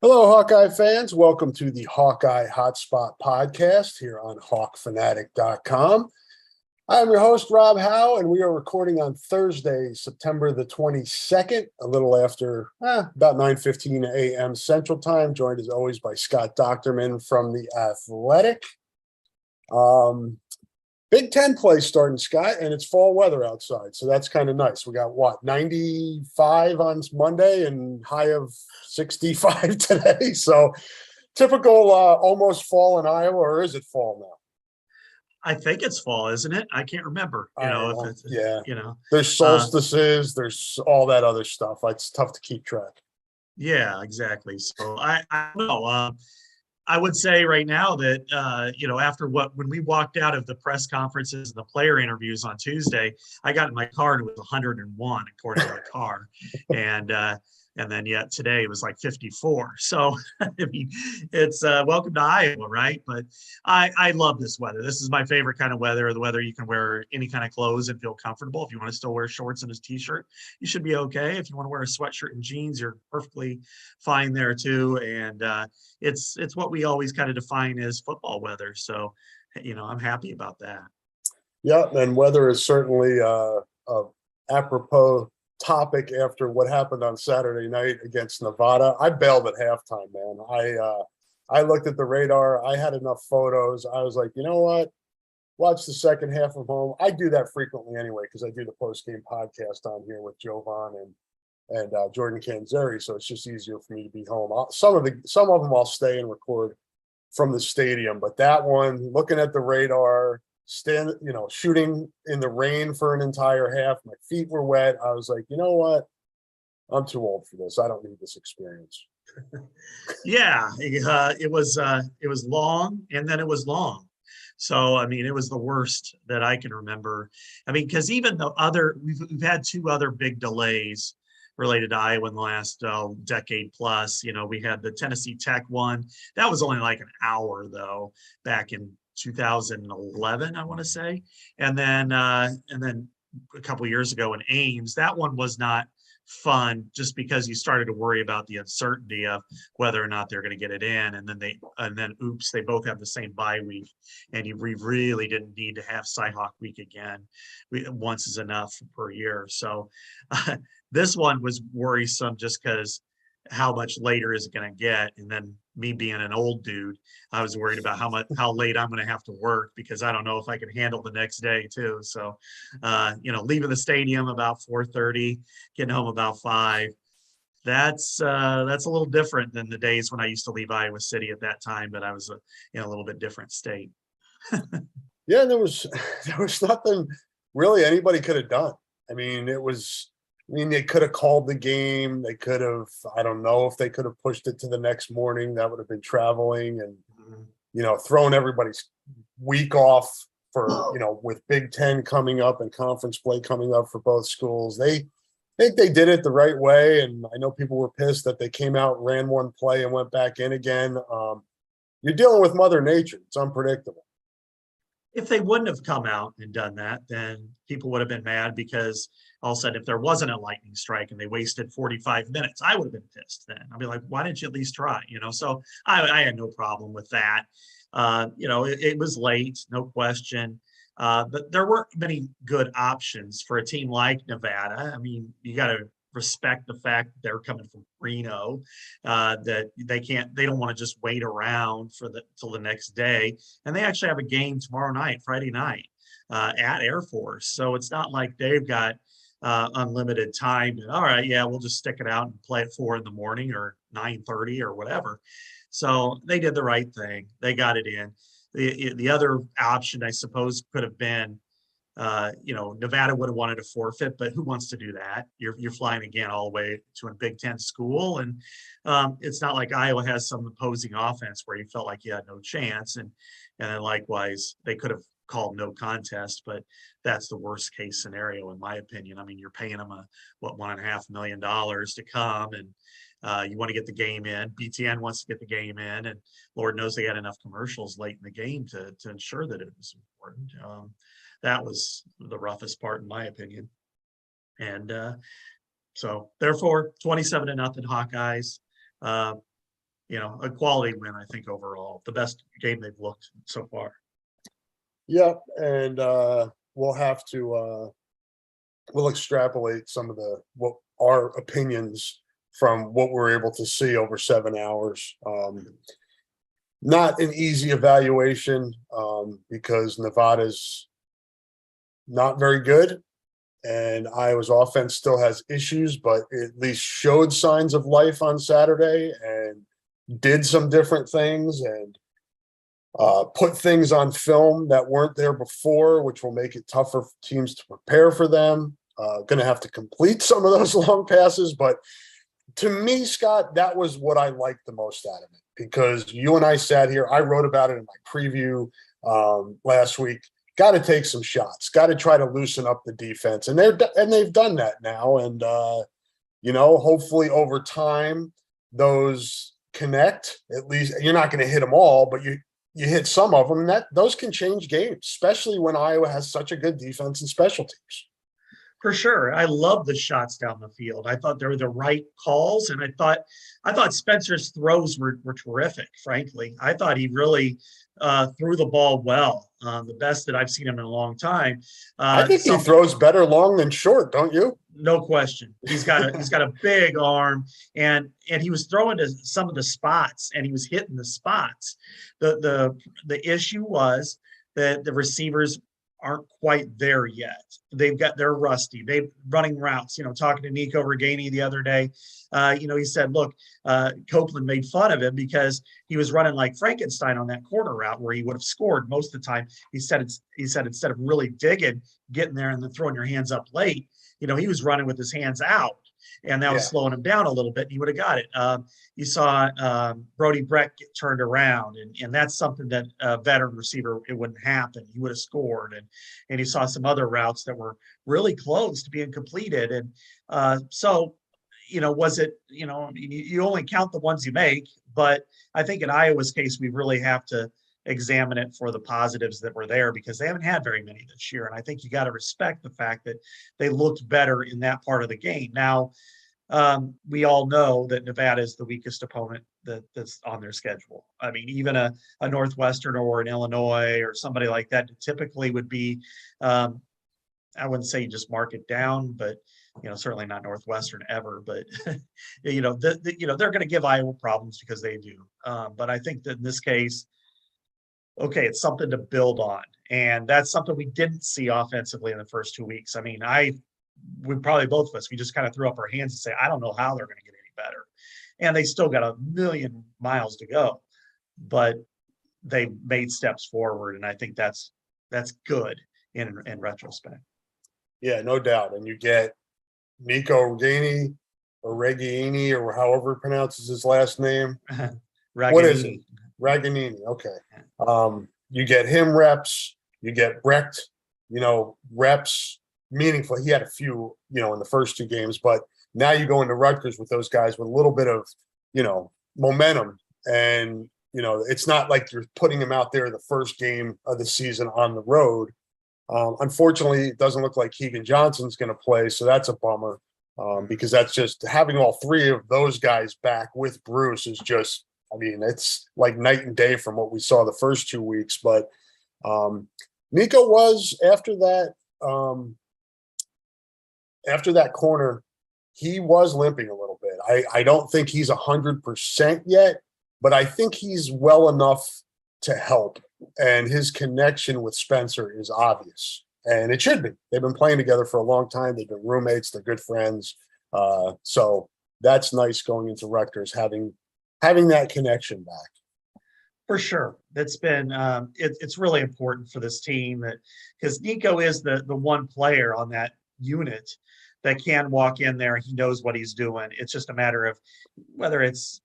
Hello, Hawkeye fans. Welcome to the Hawkeye Hotspot podcast here on hawkfanatic.com. I'm your host, Rob Howe, and we are recording on Thursday, September the 22nd, a little after about 9:15 a.m. Central Time, joined as always by Scott Docterman from The Athletic. Big Ten play starting, Scott, and it's fall weather outside, so that's kind of nice. We got, 95 on Monday and high of 65 today. So typical almost fall in Iowa, or is it fall now? I think it's fall, isn't it? I can't remember. If it's There's solstices, there's all that other stuff. It's tough to keep track. Yeah, exactly. So I don't know. I would say right now that after when we walked out of the press conferences and the player interviews on Tuesday, I got in my car and it was 101 according to the car, and then yet today it was like 54. So I mean, it's welcome to Iowa, right? But I love this weather. This is my favorite kind of weather. The weather you can wear any kind of clothes and feel comfortable. If you want to still wear shorts and a t-shirt, you should be okay. If you want to wear a sweatshirt and jeans, you're perfectly fine there too. And it's what we always kind of define as football weather. So, I'm happy about that. Yeah, and weather is certainly a apropos topic after what happened on Saturday night against Nevada. I bailed at halftime, man. I looked at the radar. I had enough photos. I was like, you know what? Watch the second half of home. I do that frequently anyway because I do the post-game podcast on here with Jovan and Jordan Canzeri, so it's just easier for me to be home. Some of them I'll stay and record from the stadium, but that one, looking at the radar, shooting in the rain for an entire half, my feet were wet. I was like, you know what? I'm too old for this. I don't need this experience. Yeah, it was long, and then it was long. So, I mean, it was the worst that I can remember. I mean, because even we've had two other big delays related to Iowa in the last decade plus. We had the Tennessee Tech one. That was only like an hour, though, back in 2011, I want to say. And then a couple of years ago in Ames, that one was not fun just because you started to worry about the uncertainty of whether or not they're going to get it in. And then oops, they both have the same bye week. And we really didn't need to have Cyhawk week again. Once is enough per year. So this one was worrisome just because how much later is it going to get? And then me being an old dude, I was worried about how late I'm going to have to work because I don't know if I can handle the next day too. So, leaving the stadium about 4:30, getting home about 5. That's a little different than the days when I used to leave Iowa City at that time, but I was in a little bit different state. Yeah, there was nothing really anybody could have done. I mean, they could have called the game. They could have, I don't know if they could have pushed it to the next morning. That would have been traveling and, thrown everybody's week off for, with Big Ten coming up and conference play coming up for both schools. They think they did it the right way. And I know people were pissed that they came out, ran one play and went back in again. You're dealing with Mother Nature. It's unpredictable. If they wouldn't have come out and done that, then people would have been mad because all of a sudden, if there wasn't a lightning strike and they wasted 45 minutes, I would have been pissed then. I'd be like, why didn't you at least try? So I had no problem with that. It was late, no question. But there weren't many good options for a team like Nevada. I mean, you got to respect the fact that they're coming from Reno, that they don't want to just wait around till the next day. And they actually have a game tomorrow night, Friday night, at Air Force. So it's not like they've got unlimited time. And, all right, yeah, we'll just stick it out and play at 4 a.m. or 9:30 or whatever. So they did the right thing. They got it in. The other option, I suppose, could have been, Nevada would have wanted to forfeit, but who wants to do that? You're flying again all the way to a Big Ten school, and it's not like Iowa has some opposing offense where you felt like you had no chance, and then likewise they could have called no contest, but that's the worst case scenario in my opinion. I mean, you're paying them $1.5 million to come, and you want to get the game in. BTN wants to get the game in, and Lord knows they had enough commercials late in the game to ensure that it was important. That was the roughest part in my opinion. And so therefore 27-0 Hawkeyes. a quality win, I think, overall. The best game they've looked so far. Yep, and we'll have to we'll extrapolate some of what our opinions from what we're able to see over 7 hours. Not an easy evaluation because Nevada's not very good, and Iowa's offense still has issues, but at least showed signs of life on Saturday and did some different things and put things on film that weren't there before, which will make it tougher for teams to prepare for them. Going to have to complete some of those long passes, but to me, Scott, that was what I liked the most out of it, because you and I sat here. I wrote about it in my preview last week. Got to take some shots. Got to try to loosen up the defense, and they've done that now. And hopefully over time those connect. At least you're not going to hit them all, but you hit some of them, and those can change games, especially when Iowa has such a good defense and special teams. For sure. I love the shots down the field. I thought they were the right calls, and I thought Spencer's throws were terrific, frankly. I thought he really threw the ball well, the best that I've seen him in a long time. I think he throws better long than short, don't you? No question. He's got a big arm, and he was throwing to some of the spots, and he was hitting the spots. The issue was that the receivers aren't quite there yet. They're rusty. They're running routes. Talking to Nico Reganey the other day, he said, look, Copeland made fun of him because he was running like Frankenstein on that corner route where he would have scored most of the time. He said instead of really digging, getting there and then throwing your hands up late, he was running with his hands out, and that was slowing him down a little bit. And he would have got it. You saw Brody Breck get turned around, and that's something that a veteran receiver, it wouldn't happen. He would have scored. And you saw some other routes that were really close to being completed. And so, was it, you only count the ones you make, but I think in Iowa's case, we really have to examine it for the positives that were there, because they haven't had very many this year. And I think you got to respect the fact that they looked better in that part of the game. Now, we all know that Nevada is the weakest opponent that's on their schedule. I mean, even a Northwestern or an Illinois or somebody like that typically would be, I wouldn't say you just mark it down, but certainly not Northwestern ever. But they're going to give Iowa problems because they do. But I think that in this case, okay, it's something to build on, and that's something we didn't see offensively in the first 2 weeks. I mean, we probably both of us, we just kind of threw up our hands and say, I don't know how they're going to get any better. And they still got a million miles to go, but they made steps forward. And I think that's good in retrospect. Yeah, no doubt. And you get Nico Reganey or Reganini, or however he pronounces his last name. What is it? Raganini. Okay. You get him reps, you get Brecht, reps. Meaningful. He had a few, in the first 2 games, but now you go into Rutgers with those guys with a little bit of, momentum. And, it's not like you're putting him out there the first game of the season on the road. Unfortunately, it doesn't look like Keegan Johnson's going to play. So that's a bummer because that's just having all 3 of those guys back with Bruce is just, it's like night and day from what we saw the first 2 weeks. But Nico was after that corner, he was limping a little bit. I don't think he's 100% yet, but I think he's well enough to help. And his connection with Spencer is obvious. And it should be. They've been playing together for a long time. They've been roommates. They're good friends. So that's nice going into Rutgers, having that connection back. For sure. That's been it's really important for this team, because Nico is the one player on that unit that can walk in there. He knows what he's doing. It's just a matter of whether it's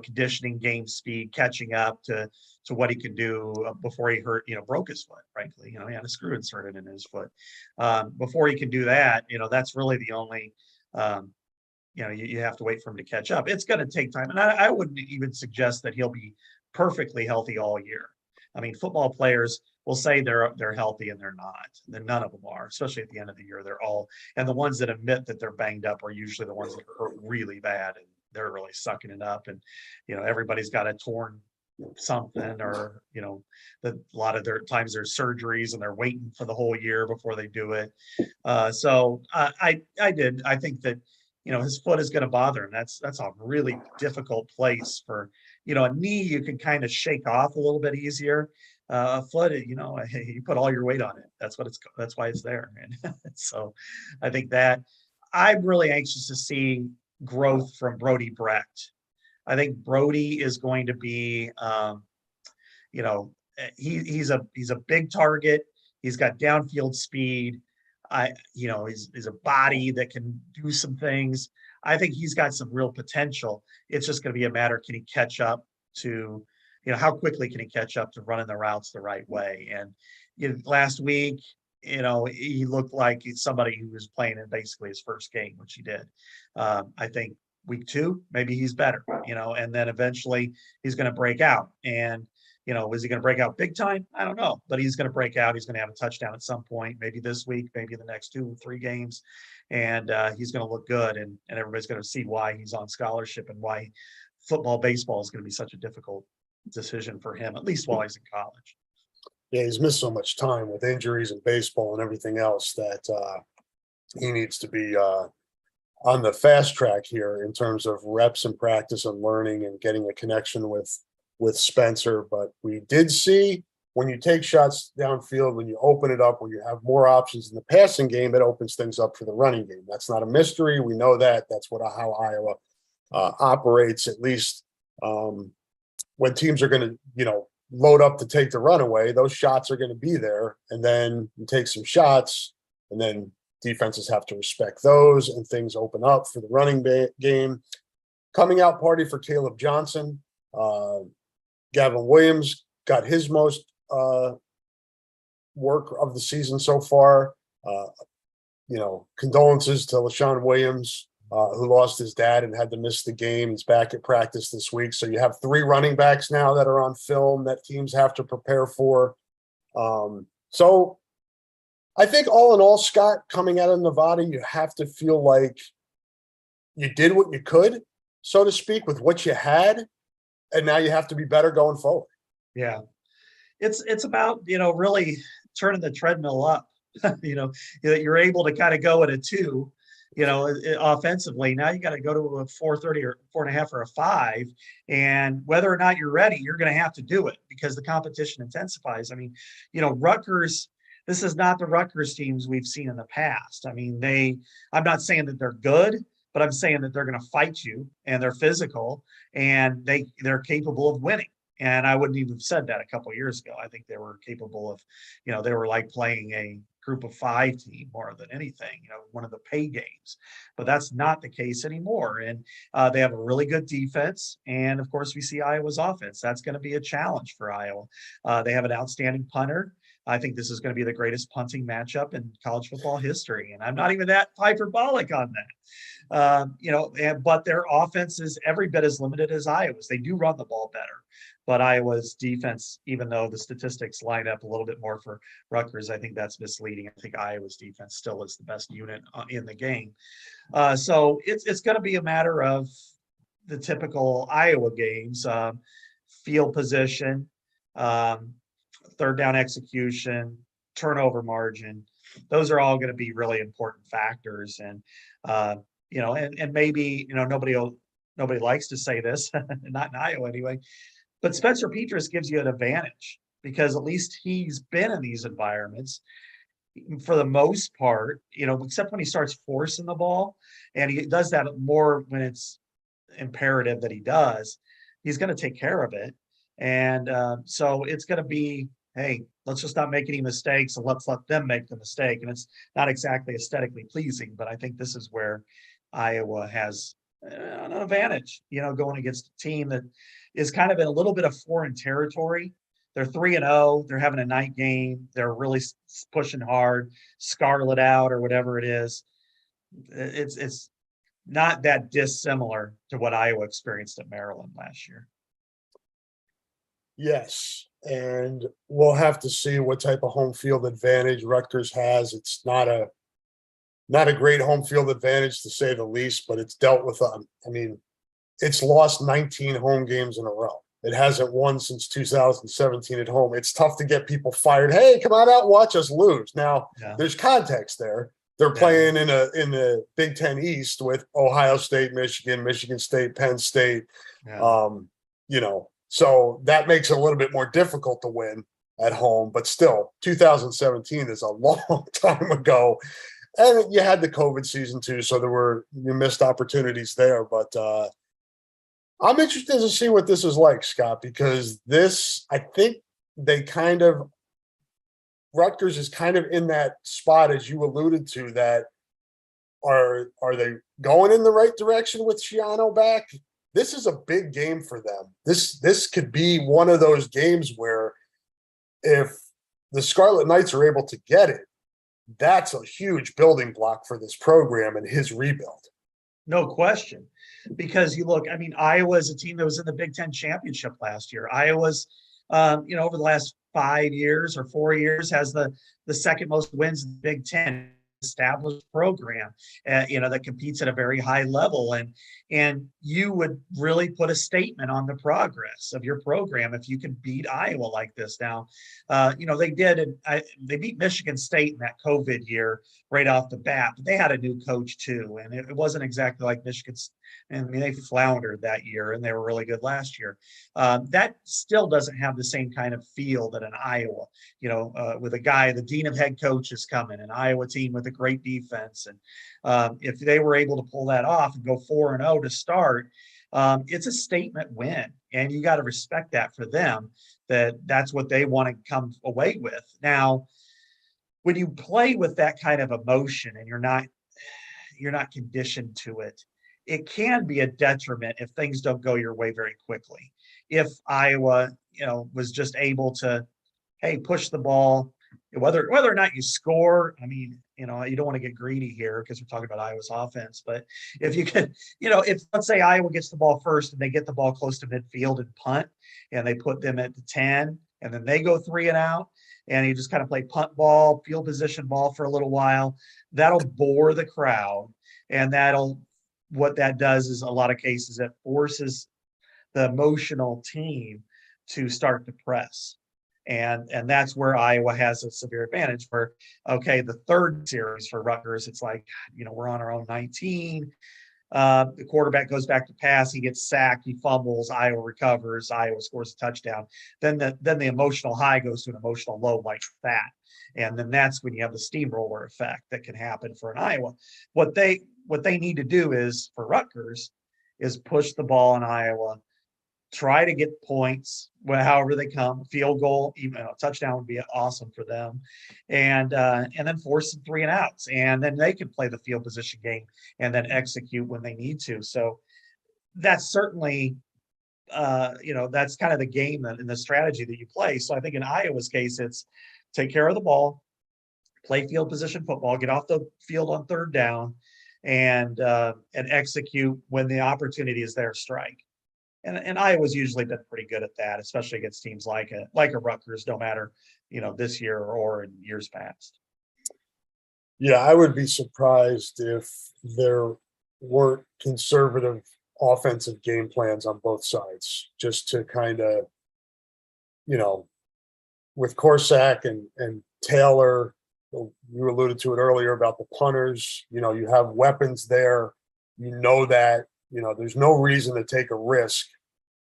conditioning, game speed, catching up to what he could do before he broke his foot. Frankly, he had a screw inserted in his foot. Before he can do that, that's really the only you have to wait for him to catch up. It's going to take time, and I wouldn't even suggest that he'll be perfectly healthy all year. I mean, football players will say they're healthy, and they're not. Then none of them are, especially at the end of the year. They're all, and the ones that admit that they're banged up are usually the ones that hurt really bad, and they're really sucking it up. And, everybody's got a torn something, or, a lot of their times there's surgeries and they're waiting for the whole year before they do it. I think that, his foot is going to bother him. That's a really difficult place for, a knee you can kind of shake off a little bit easier. A foot, you put all your weight on it. That's why it's there. And so I think that I'm really anxious to see growth from Brody Brecht. I think Brody is going to be, he's a big target. He's got downfield speed. He's a body that can do some things. I think he's got some real potential. It's just going to be a matter, can he catch up to, how quickly can he catch up to running the routes the right way? And last week, he looked like he's somebody who was playing in basically his first game, which he did. I think week 2, maybe he's better, and then eventually he's going to break out. And, is he going to break out big time? I don't know, but he's going to break out. He's going to have a touchdown at some point, maybe this week, maybe the next 2 or 3 games. And he's going to look good. And everybody's going to see why he's on scholarship and why baseball is going to be such a difficult decision for him, at least while he's in college. Yeah, he's missed so much time with injuries and baseball and everything else that he needs to be on the fast track here in terms of reps and practice and learning and getting a connection with Spencer. But we did see, when you take shots downfield, when you open it up, when you have more options in the passing game, it opens things up for the running game. That's not a mystery. We know that. That's how Iowa operates, at least when teams are going to, load up to take the runaway. Those shots are going to be there. And then you take some shots, and then defenses have to respect those, and things open up for the running game. Coming out party for Caleb Johnson. Gavin Williams got his most work of the season so far. Condolences to LaShawn Williams, who lost his dad and had to miss the game. He's back at practice this week. So you have 3 running backs now that are on film that teams have to prepare for. So I think all in all, Scott, coming out of Nevada, you have to feel like you did what you could, so to speak, with what you had. And now you have to be better going forward. Yeah. It's about, really turning the treadmill up, that you're able to kind of go at a 2, offensively. Now you got to go to a 4.30 or 4.5 or a 5. And whether or not you're ready, you're going to have to do it because the competition intensifies. I mean, Rutgers, this is not the Rutgers teams we've seen in the past. I mean, I'm not saying that they're good, but I'm saying that they're going to fight you, and they're physical, and they're capable of winning. And I wouldn't even have said that a couple of years ago. I think they were capable of, they were like playing a group of 5 team more than anything, one of the pay games. But that's not the case anymore. And they have a really good defense. And of course, we see Iowa's offense. That's going to be a challenge for Iowa. They have an outstanding punter. I think this is going to be the greatest punting matchup in college football history. And I'm not even that hyperbolic on that. But their offense is every bit as limited as Iowa's. They do run the ball better. But Iowa's defense, even though the statistics line up a little bit more for Rutgers, I think that's misleading. I think Iowa's defense still is the best unit in the game. So it's going to be a matter of the typical Iowa games, field position, third down execution, turnover margin. Those are all going to be really important factors. And, and maybe, nobody likes to say this, not in Iowa anyway, but Spencer Petras gives you an advantage because at least he's been in these environments for the most part, except when he starts forcing the ball, and he does that more when it's imperative that he does, he's going to take care of it. And so it's going to be, hey, let's just not make any mistakes and let's let them make the mistake. And it's not exactly aesthetically pleasing, but I think this is where Iowa has an advantage, going against a team that is kind of in a little bit of foreign territory. They're 3-0. They're having a night game. They're really pushing hard, Scarlet out or whatever it is. It's not that dissimilar to what Iowa experienced at Maryland last year. Yes, and we'll have to see what type of home field advantage Rutgers has. It's not a great home field advantage, to say the least, but it's dealt with. it's lost 19 home games in a row. It hasn't won since 2017 at home. It's tough to get people fired. Hey, come on out and watch us lose. Now, there's context there. They're playing in the Big Ten East with Ohio State, Michigan State, Penn State. So that makes it a little bit more difficult to win at home. But still, 2017 is a long time ago. And you had the COVID season too, so you missed opportunities there. But I'm interested to see what this is like, Scott, because I think Rutgers is kind of in that spot, as you alluded to, that are they going in the right direction with Schiano back? This is a big game for them. This could be one of those games where if the Scarlet Knights are able to get it, that's a huge building block for this program and his rebuild. No question. Because you look, I mean, Iowa's a team that was in the Big Ten championship last year. Iowa's, over the last 5 years or 4 years, has the second most wins in the Big Ten, established program, that competes at a very high level. And you would really put a statement on the progress of your program if you can beat Iowa like this. Now, they did, and they beat Michigan State in that COVID year right off the bat, but they had a new coach too. And it wasn't exactly like Michigan's. I mean, they floundered that year and they were really good last year. That still doesn't have the same kind of feel that an Iowa, with a guy, the dean of head coaches coming, an Iowa team with a great defense. And if they were able to pull that off and go 4-0 to start, it's a statement win. And you got to respect that for them, that's what they want to come away with. Now, when you play with that kind of emotion and you're not conditioned to it, it can be a detriment if things don't go your way very quickly. If Iowa, was just able to, push the ball, whether or not you score. I mean, you don't want to get greedy here because we're talking about Iowa's offense. But if you could, if let's say Iowa gets the ball first and they get the ball close to midfield and punt, and they put them at the 10, and then they go 3 and out, and you just kind of play punt ball, field position ball for a little while, that'll bore the crowd. And what that does is, a lot of cases, it forces the emotional team to start to press. And that's where Iowa has a severe advantage. For the third series for Rutgers, it's like, we're on our own 19. The quarterback goes back to pass, he gets sacked, he fumbles, Iowa recovers, Iowa scores a touchdown. Then the emotional high goes to an emotional low like that. And then that's when you have the steamroller effect that can happen for an Iowa. What they need to do is, for Rutgers, is push the ball in Iowa, try to get points, however they come, field goal, even a touchdown would be awesome for them, and then force some 3 and outs, and then they can play the field position game and then execute when they need to. So that's certainly, that's kind of the game and the strategy that you play. So I think in Iowa's case, it's take care of the ball, play field position football, get off the field on 3rd down, and execute when the opportunity is there, strike. And Iowa's usually been pretty good at that, especially against teams like a Rutgers, no matter, this year or in years past. Yeah, I would be surprised if there weren't conservative offensive game plans on both sides, just to kind of, with Corsack and Taylor, you alluded to it earlier about the punters, you have weapons there, that, there's no reason to take a risk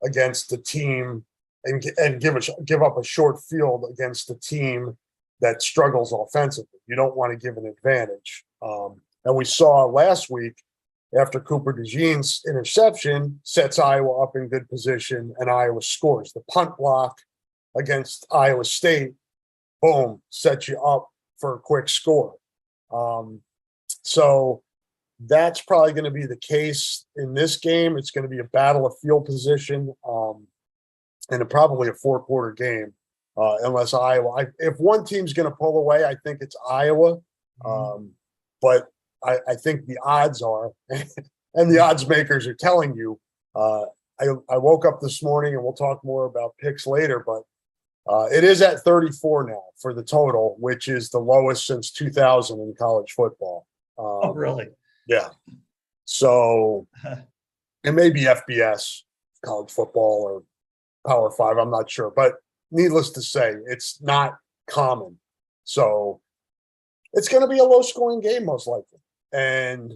against the team and give up a short field against the team that struggles offensively. You don't want to give an advantage. And we saw last week, after Cooper DeJean's interception, sets Iowa up in good position, and Iowa scores. The punt block against Iowa State, boom, sets you up for a quick score. So that's probably going to be the case in this game. It's going to be a battle of field position, and probably a 4-quarter game, unless Iowa. If one team's going to pull away, I think it's Iowa. But I think the odds are, and the odds makers are telling you. I woke up this morning, and we'll talk more about picks later, but it is at 34 now for the total, which is the lowest since 2000 in college football. Oh, really? Yeah. So It may be FBS, college football, or Power Five. I'm not sure, but needless to say, it's not common. So it's going to be a low-scoring game, most likely, and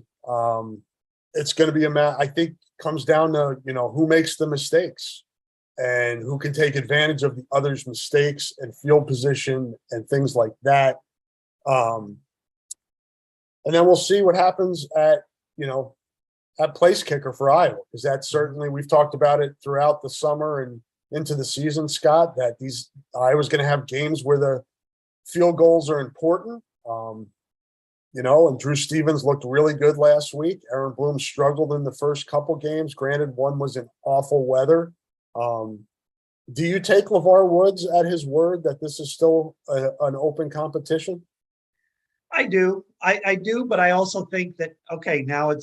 it's going to be I think comes down to who makes the mistakes and who can take advantage of the other's mistakes and field position and things like that. And then we'll see what happens at place kicker for Iowa, because that's certainly, we've talked about it throughout the summer and into the season, Scott, that Iowa's going to have games where the field goals are important. And Drew Stevens looked really good last week. Aaron Bloom struggled in the first couple games. Granted, one was in awful weather. Do you take LeVar Woods at his word that this is still an open competition? I do. I do, but I also think that, okay, now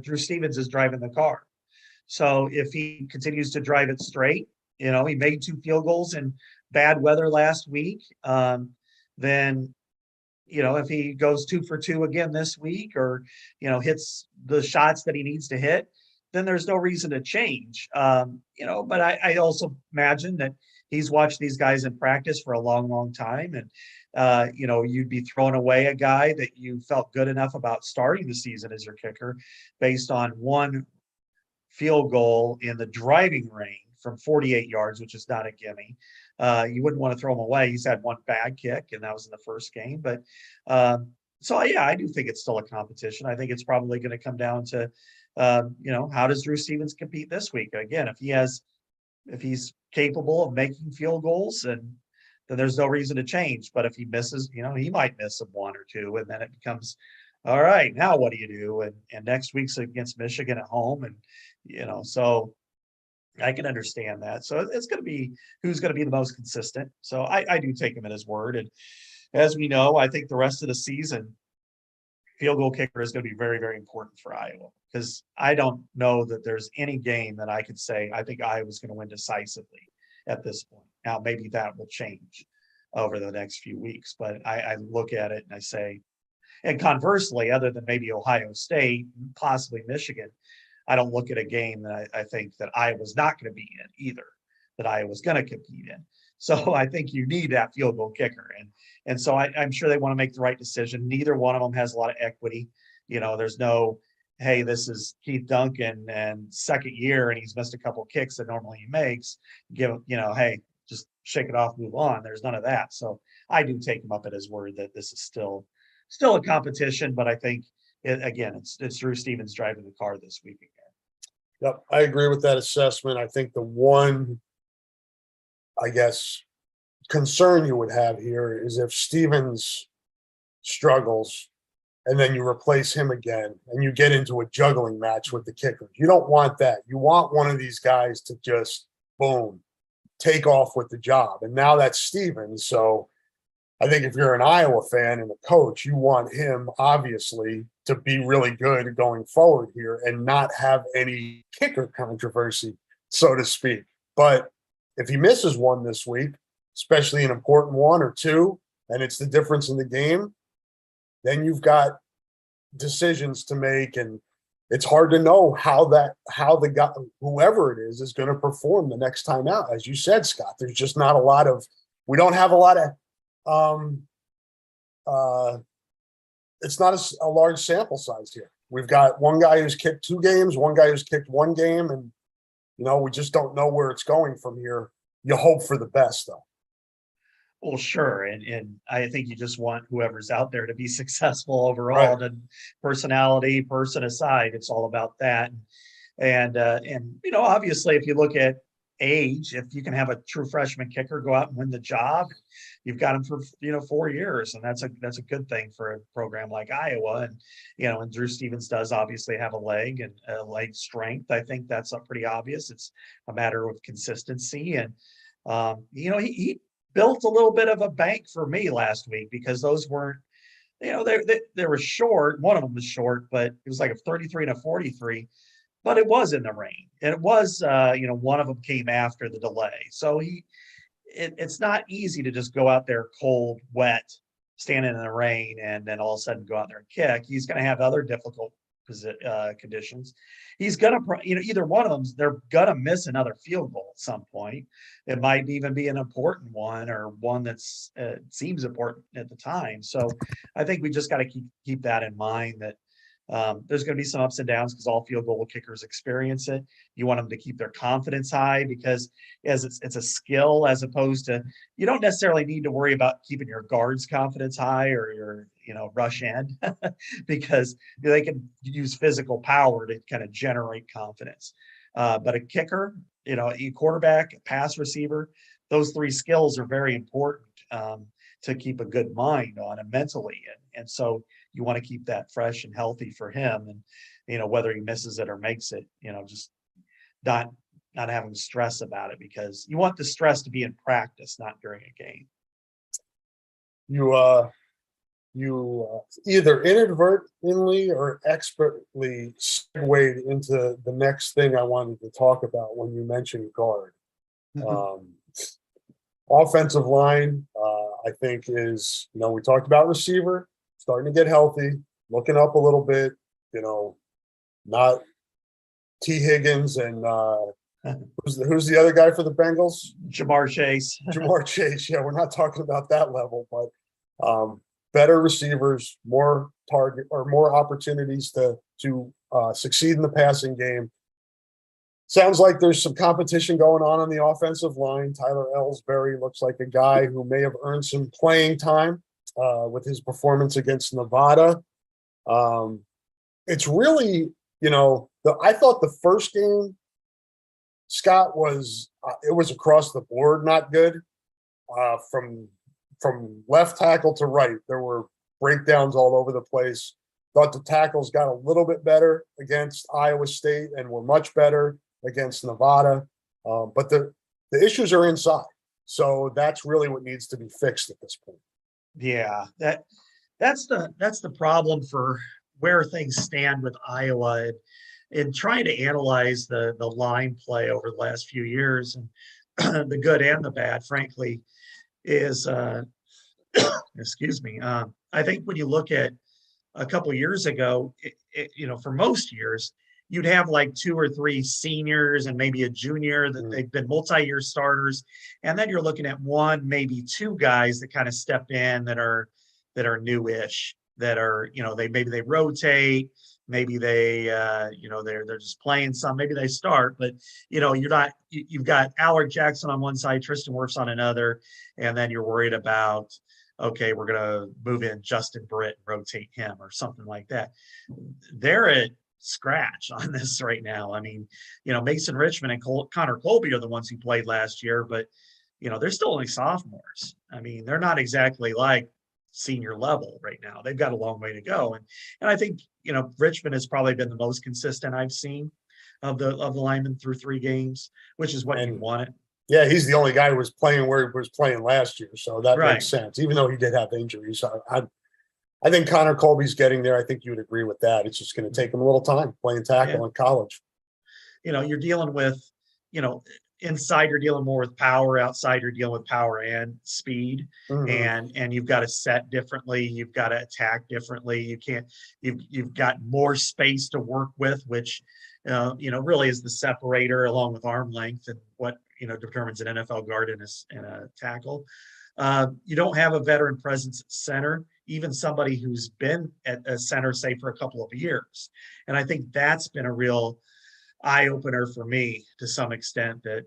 Drew Stevens is driving the car. So if he continues to drive it straight, he made 2 field goals in bad weather last week. Then, if he goes 2 for 2 again this week, or, hits the shots that he needs to hit, then there's no reason to change. But I also imagine that he's watched these guys in practice for a long, long time. And, you'd be throwing away a guy that you felt good enough about starting the season as your kicker based on 1 field goal in the driving rain from 48 yards, which is not a gimme. You wouldn't want to throw him away. He's had 1 bad kick, and that was in the first game. But I do think it's still a competition. I think it's probably going to come down to, how does Drew Stevens compete this week? Again, if he's capable of making field goals, and then there's no reason to change. But if he misses, he might miss 1 or 2, and then it becomes, all right, now what do you do? And next week's against Michigan at home, and so I can understand that. So it's going to be who's going to be the most consistent. So I do take him at his word. And as we know, I think the rest of the season, field goal kicker is going to be very, very important for Iowa, because I don't know that there's any game that I could say I think Iowa's going to win decisively at this point. Now, maybe that will change over the next few weeks, but I look at it and I say, and conversely, other than maybe Ohio State, possibly Michigan, I don't look at a game that I think that Iowa's not going to be in either, that Iowa's going to compete in. So I think you need that field goal kicker. And so I'm sure they want to make the right decision. Neither one of them has a lot of equity. There's no, hey, this is Keith Duncan and second year, and he's missed a couple kicks that normally he makes. Hey, just shake it off, move on. There's none of that. So I do take him up at his word that this is still a competition, but I think it's Drew Stevens driving the car this week again. Yep, I agree with that assessment. I think the one, concern you would have here is if Stevens struggles and then you replace him again and you get into a juggling match with the kicker. You don't want that. You want one of these guys to just, boom, take off with the job. And now that's Stevens. So I think if you're an Iowa fan and a coach, you want him obviously to be really good going forward here and not have any kicker controversy, so to speak. But if he misses one this week, especially an important 1 or 2, and it's the difference in the game, then you've got decisions to make, and it's hard to know how the guy, whoever it is going to perform the next time out. As you said, Scott, there's just not a lot of, we don't have a lot of, it's not a large sample size here. We've got one guy who's kicked 2 games, one guy who's kicked 1 game, and we just don't know where it's going from here. You hope for the best, though. Well, sure, and I think you just want whoever's out there to be successful overall. Right. And personality, person aside, it's all about that. And obviously, if you look at age, if you can have a true freshman kicker go out and win the job, you've got him for 4 years, and that's a good thing for a program like Iowa. And Drew Stevens does obviously have a leg and a leg strength. I think that's pretty obvious. It's a matter of consistency, and he built a little bit of a bank for me last week, because those weren't, they were short. One of them was short, but it was like a 33 and a 43. But it was in the rain, and it was, one of them came after the delay. So it's not easy to just go out there cold, wet, standing in the rain, and then all of a sudden go out there and kick. He's going to have other difficult conditions, he's gonna, either one of them, they're gonna miss another field goal at some point. It might even be an important one, or one that's seems important at the time. So I think we just got to keep that in mind, that there's going to be some ups and downs, because all field goal kickers experience it. You want them to keep their confidence high, because as it's a skill, as opposed to, you don't necessarily need to worry about keeping your guard's confidence high, or your rush end, because they can use physical power to kind of generate confidence. But a kicker, a quarterback, a pass receiver, those three skills are very important to keep a good mind on, and mentally. And so you want to keep that fresh and healthy for him. And, whether he misses it or makes it, just not having stress about it, because you want the stress to be in practice, not during a game. You either inadvertently or expertly segued into the next thing I wanted to talk about when you mentioned guard. Offensive line, I think is, we talked about receiver, starting to get healthy, looking up a little bit, not T. Higgins and who's the other guy for the Bengals? Jamar Chase. Jamar Chase. Yeah, we're not talking about that level, but better receivers, more target or more opportunities to succeed in the passing game. Sounds like there's some competition going on the offensive line. Tyler Ellsbury looks like a guy who may have earned some playing time with his performance against Nevada. It's really, I thought the first game, Scott, was it was across the board not good. From left tackle to right, there were breakdowns all over the place. Thought the tackles got a little bit better against Iowa State and were much better against Nevada. But the issues are inside. So that's really what needs to be fixed at this point. Yeah, that's the problem for where things stand with Iowa, and trying to analyze the line play over the last few years, and the good and the bad, frankly, is excuse me. I think when you look at a couple of years ago, for most years, you'd have like 2 or 3 seniors and maybe a junior that they've been multi-year starters. And then you're looking at 1, maybe 2 guys that kind of step in that are newish, that are, they rotate, maybe they're just playing some, maybe they start, but you've got Alec Jackson on one side, Tristan Wirfs on another. And then you're worried about, okay, we're going to move in Justin Britt and rotate him or something like that. They're at scratch on this right now. I mean, Mason Richmond and Connor Colby are the ones who played last year, but, they're still only sophomores. I mean, they're not exactly like senior level right now. They've got a long way to go. And I think, Richmond has probably been the most consistent I've seen of the linemen through 3 games, which is what you want it. Yeah, he's the only guy who was playing where he was playing last year. So that makes sense, even though he did have injuries. I think Connor Colby's getting there. I think you would agree with that. It's just going to take him a little time playing tackle in college. You're dealing with, inside you're dealing more with power, outside you're dealing with power and speed. And you've got to set differently. You've got to attack differently. You've got more space to work with, which, really is the separator along with arm length and what, determines an NFL guard and a tackle. You don't have a veteran presence at center, even somebody who's been at a center, say, for a couple of years. And I think that's been a real eye opener for me to some extent, that,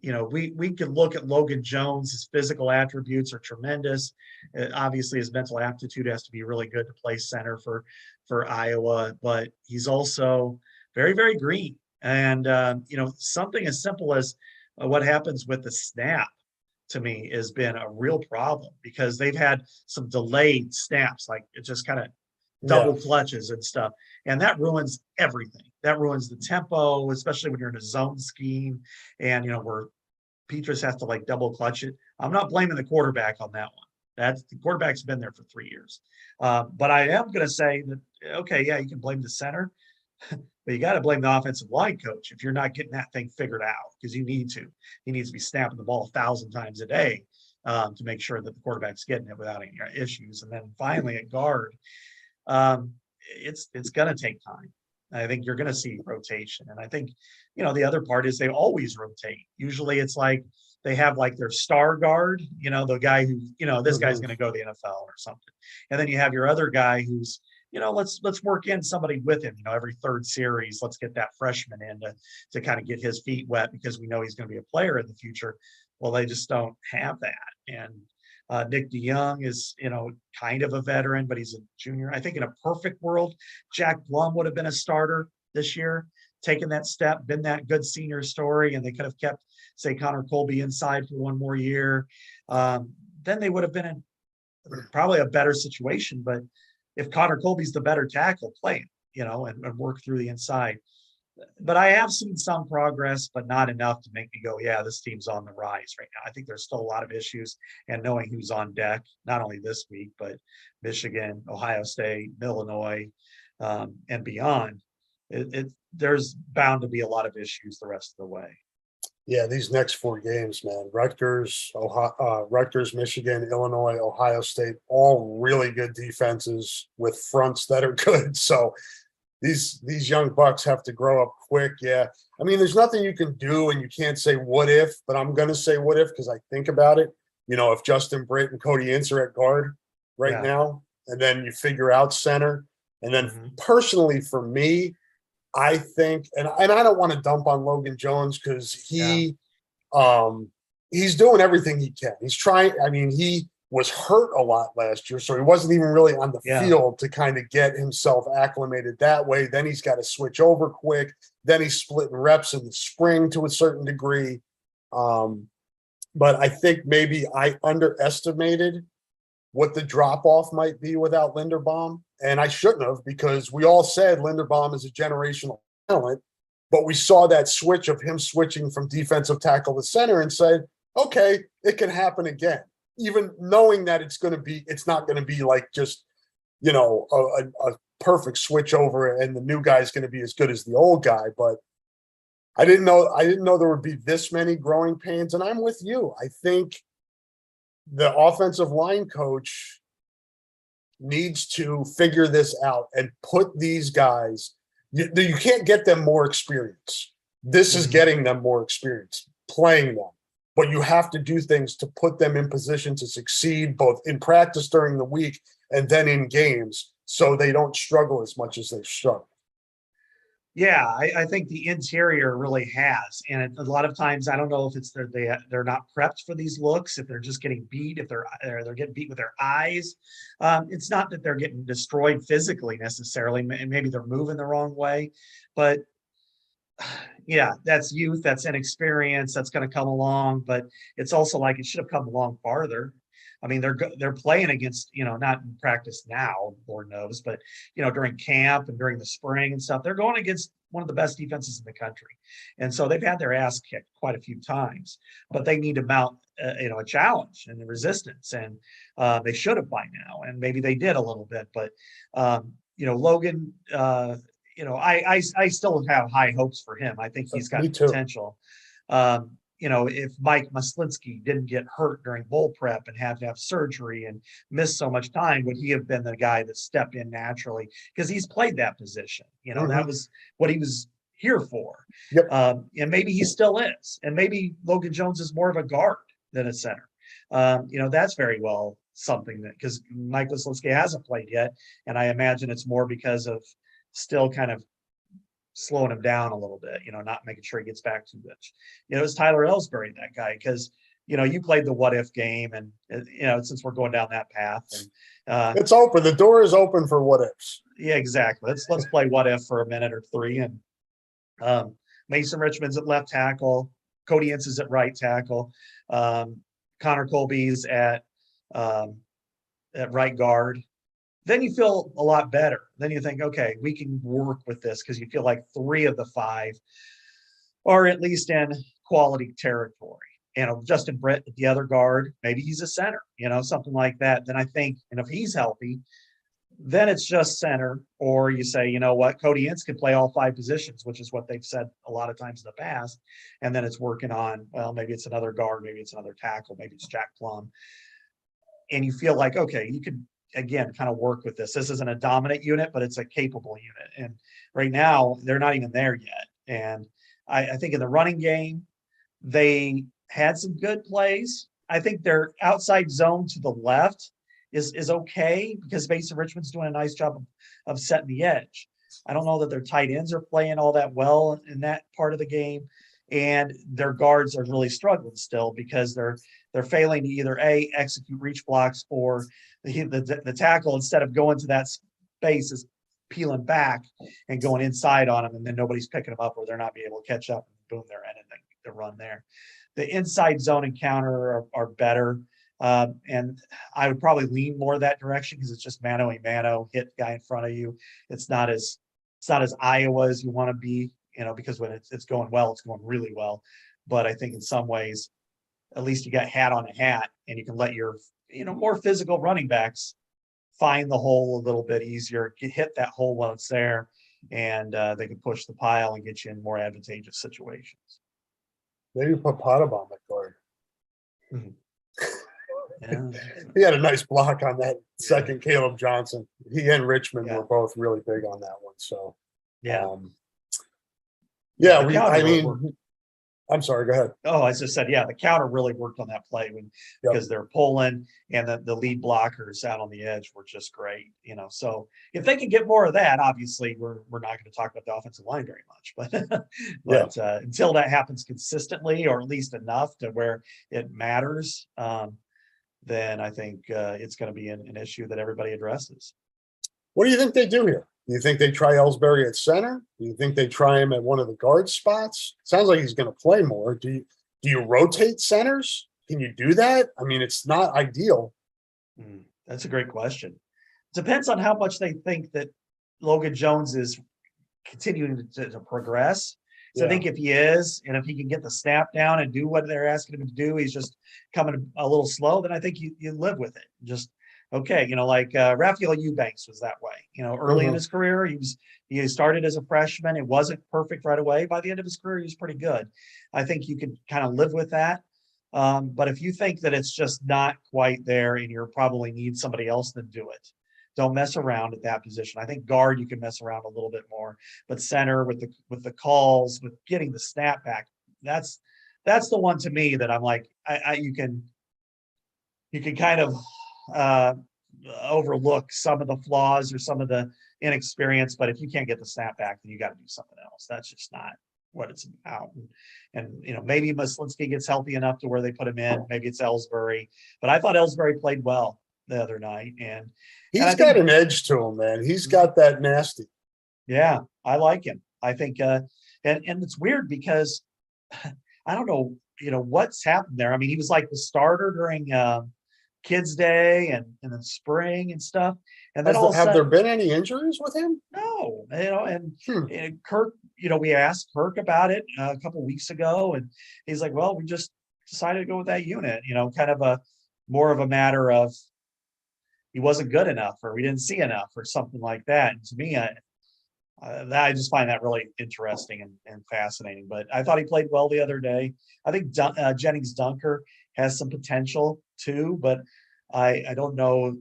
we can look at Logan Jones. His physical attributes are tremendous. Obviously, his mental aptitude has to be really good to play center for Iowa, but he's also very, very green. And, something as simple as what happens with the snap, to me, has been a real problem, because they've had some delayed snaps, like it just kind of double clutches and stuff. And that ruins everything. That ruins the tempo, especially when you're in a zone scheme and, where Petrus has to like double clutch it. I'm not blaming the quarterback on that one. The quarterback's been there for 3 years. But I am going to say that, okay, yeah, you can blame the center, but you got to blame the offensive line coach if you're not getting that thing figured out, because you need to. He needs to be snapping the ball 1,000 times a day to make sure that the quarterback's getting it without any issues. And then finally at guard, it's going to take time. I think you're going to see rotation. And I think, the other part is they always rotate. Usually it's like they have like their star guard, the guy who, this guy's going to go to the NFL or something. And then you have your other guy who's, let's work in somebody with him, every third series, let's get that freshman in to kind of get his feet wet because we know he's going to be a player in the future. Well, they just don't have that. And Nick DeYoung is, kind of a veteran, but he's a junior. I think in a perfect world, Jack Blum would have been a starter this year, taken that step, been that good senior story, and they could have kept, say, Connor Colby inside for one more year. Then they would have been in probably a better situation. But if Connor Colby's the better tackle, play him, and work through the inside. But I have seen some progress, but not enough to make me go, yeah, this team's on the rise right now. I think there's still a lot of issues, and knowing who's on deck, not only this week, but Michigan, Ohio State, Illinois, and beyond, there's bound to be a lot of issues the rest of the way. Yeah, these next 4 games, man, Rutgers, Rutgers, Michigan, Illinois, Ohio State, all really good defenses with fronts that are good. So these young bucks have to grow up quick. Yeah. I mean, there's nothing you can do, and you can't say what if, but I'm going to say what if because I think about it. If Justin Britt and Cody Ince are at guard right now, and then you figure out center. And then personally for me, I think, and I don't want to dump on Logan Jones because he's doing everything he can. He's trying. I mean, he was hurt a lot last year, so he wasn't even really on the field to kind of get himself acclimated that way. Then he's got to switch over quick. Then he's splitting reps in the spring to a certain degree. But I think maybe I underestimated what the drop-off might be without Linderbaum. And I shouldn't have, because we all said Linderbaum is a generational talent, but we saw that switch of him switching from defensive tackle to center and said, okay, it can happen again. Even knowing that it's not going to be like just, a perfect switch over and the new guy is going to be as good as the old guy. But I didn't know there would be this many growing pains. And I'm with you. I think the offensive line coach needs to figure this out and put these guys, you can't get them more experience. This is getting them more experience, playing them. But you have to do things to put them in position to succeed, both in practice during the week and then in games, so they don't struggle as much as they've struggled. Yeah, I think the interior really has. And a lot of times, I don't know if it's they're not prepped for these looks, if they're just getting beat, if they're getting beat with their eyes. It's not that they're getting destroyed physically necessarily, and maybe they're moving the wrong way. But yeah, that's youth, that's inexperience, that's going to come along. But it's also like it should have come along farther. I mean, they're playing against, not in practice now, Lord knows, but, during camp and during the spring and stuff, they're going against one of the best defenses in the country. And so they've had their ass kicked quite a few times, but they need to mount, a challenge and the resistance. And they should have by now. And maybe they did a little bit, but, Logan, I still have high hopes for him. I think he's got potential. If Mike Muslinski didn't get hurt during bowl prep and have to have surgery and miss so much time, would he have been the guy that stepped in naturally? Because he's played that position. That was what he was here for. Yep. And maybe he still is. And maybe Logan Jones is more of a guard than a center. That's very well something that, because Mike Muslinski hasn't played yet. And I imagine it's more because of still kind of slowing him down a little bit, not making sure he gets back too much. It's Tyler Ellsbury, that guy, because, you played the what if game, and, since we're going down that path, and it's open. The door is open for what ifs. Yeah, exactly. Let's play what if for a minute or 3. And Mason Richmond's at left tackle, Cody Ince is at right tackle, Connor Colby's at right guard. Then you feel a lot better. Then you think, okay, we can work with this, because you feel like 3 of the 5 are at least in quality territory. Justin Britt at the other guard, maybe he's a center, something like that. Then I think, and if he's healthy, then it's just center. Or you say, you know what, Cody Ince can play all 5 positions, which is what they've said a lot of times in the past. And then it's working on, well, maybe it's another guard, maybe it's another tackle, maybe it's Jack Plum. And you feel like, okay, you could again, kind of work with this. This isn't a dominant unit, but it's a capable unit. And right now, they're not even there yet. And I think in the running game, they had some good plays. I think their outside zone to the left is okay because Mason Richmond's doing a nice job of setting the edge. I don't know that their tight ends are playing all that well in that part of the game. And their guards are really struggling still because they're failing to either execute reach blocks, or the tackle, instead of going to that space, is peeling back and going inside on them, and then nobody's picking them up, or they're not being able to catch up, and boom, they're ending the run there. The inside zone and counter are better, and I would probably lean more that direction because it's just mano a mano, hit the guy in front of you. It's not as Iowa as you want to be, because when it's going well, it's going really well. But I think in some ways, at least you got hat on a hat, and you can let your more physical running backs find the hole a little bit easier, hit that hole while it's there, and they can push the pile and get you in more advantageous situations. Maybe put Potabom at guard. Yeah. He had a nice block on that second Caleb Johnson. He and Richmond were both really big on that one. So I'm sorry, go ahead. Oh, I just said, the counter really worked on that play because they're pulling, and the lead blockers out on the edge were just great, So if they can get more of that, obviously we're not going to talk about the offensive line very much, but until that happens consistently, or at least enough to where it matters, then I think it's going to be an issue that everybody addresses. What do you think they do here? Do you think they try Ellsbury at center? Do you think they try him at one of the guard spots? Sounds like he's going to play more. Do you rotate centers? Can you do that? I mean, it's not ideal. That's a great question. It depends on how much they think that Logan Jones is continuing to progress. So I think if he is, and if he can get the snap down and do what they're asking him to do, he's just coming a little slow, then I think you live with it. Just okay, like Raphael Eubanks was that way. Early in his career, he started as a freshman. It wasn't perfect right away. By the end of his career, he was pretty good. I think you could kind of live with that. But if you think that it's just not quite there, and you probably need somebody else to do it, don't mess around at that position. I think guard, you can mess around a little bit more, but center with the calls, with getting the snap back, that's the one to me that I'm like, you can kind of overlook some of the flaws or some of the inexperience, but if you can't get the snap back, then you got to do something else. That's just not what it's about. And maybe Muslinski gets healthy enough to where they put him in. Maybe it's Ellsbury, but I thought Ellsbury played well the other night, and he's got an edge to him, man. He's got that nasty. Yeah, I like him. I think, and it's weird because I don't know, what's happened there. I mean, he was like the starter during Kids Day and in the spring and stuff. And then have there been any injuries with him? No, and Kirk, we asked Kirk about it a couple of weeks ago, and he's like, well, we just decided to go with that unit, kind of more of a matter of he wasn't good enough, or we didn't see enough, or something like that. And to me, I just find that really interesting and fascinating. But I thought he played well the other day. I think Jennings Dunker has some potential too, but I don't know.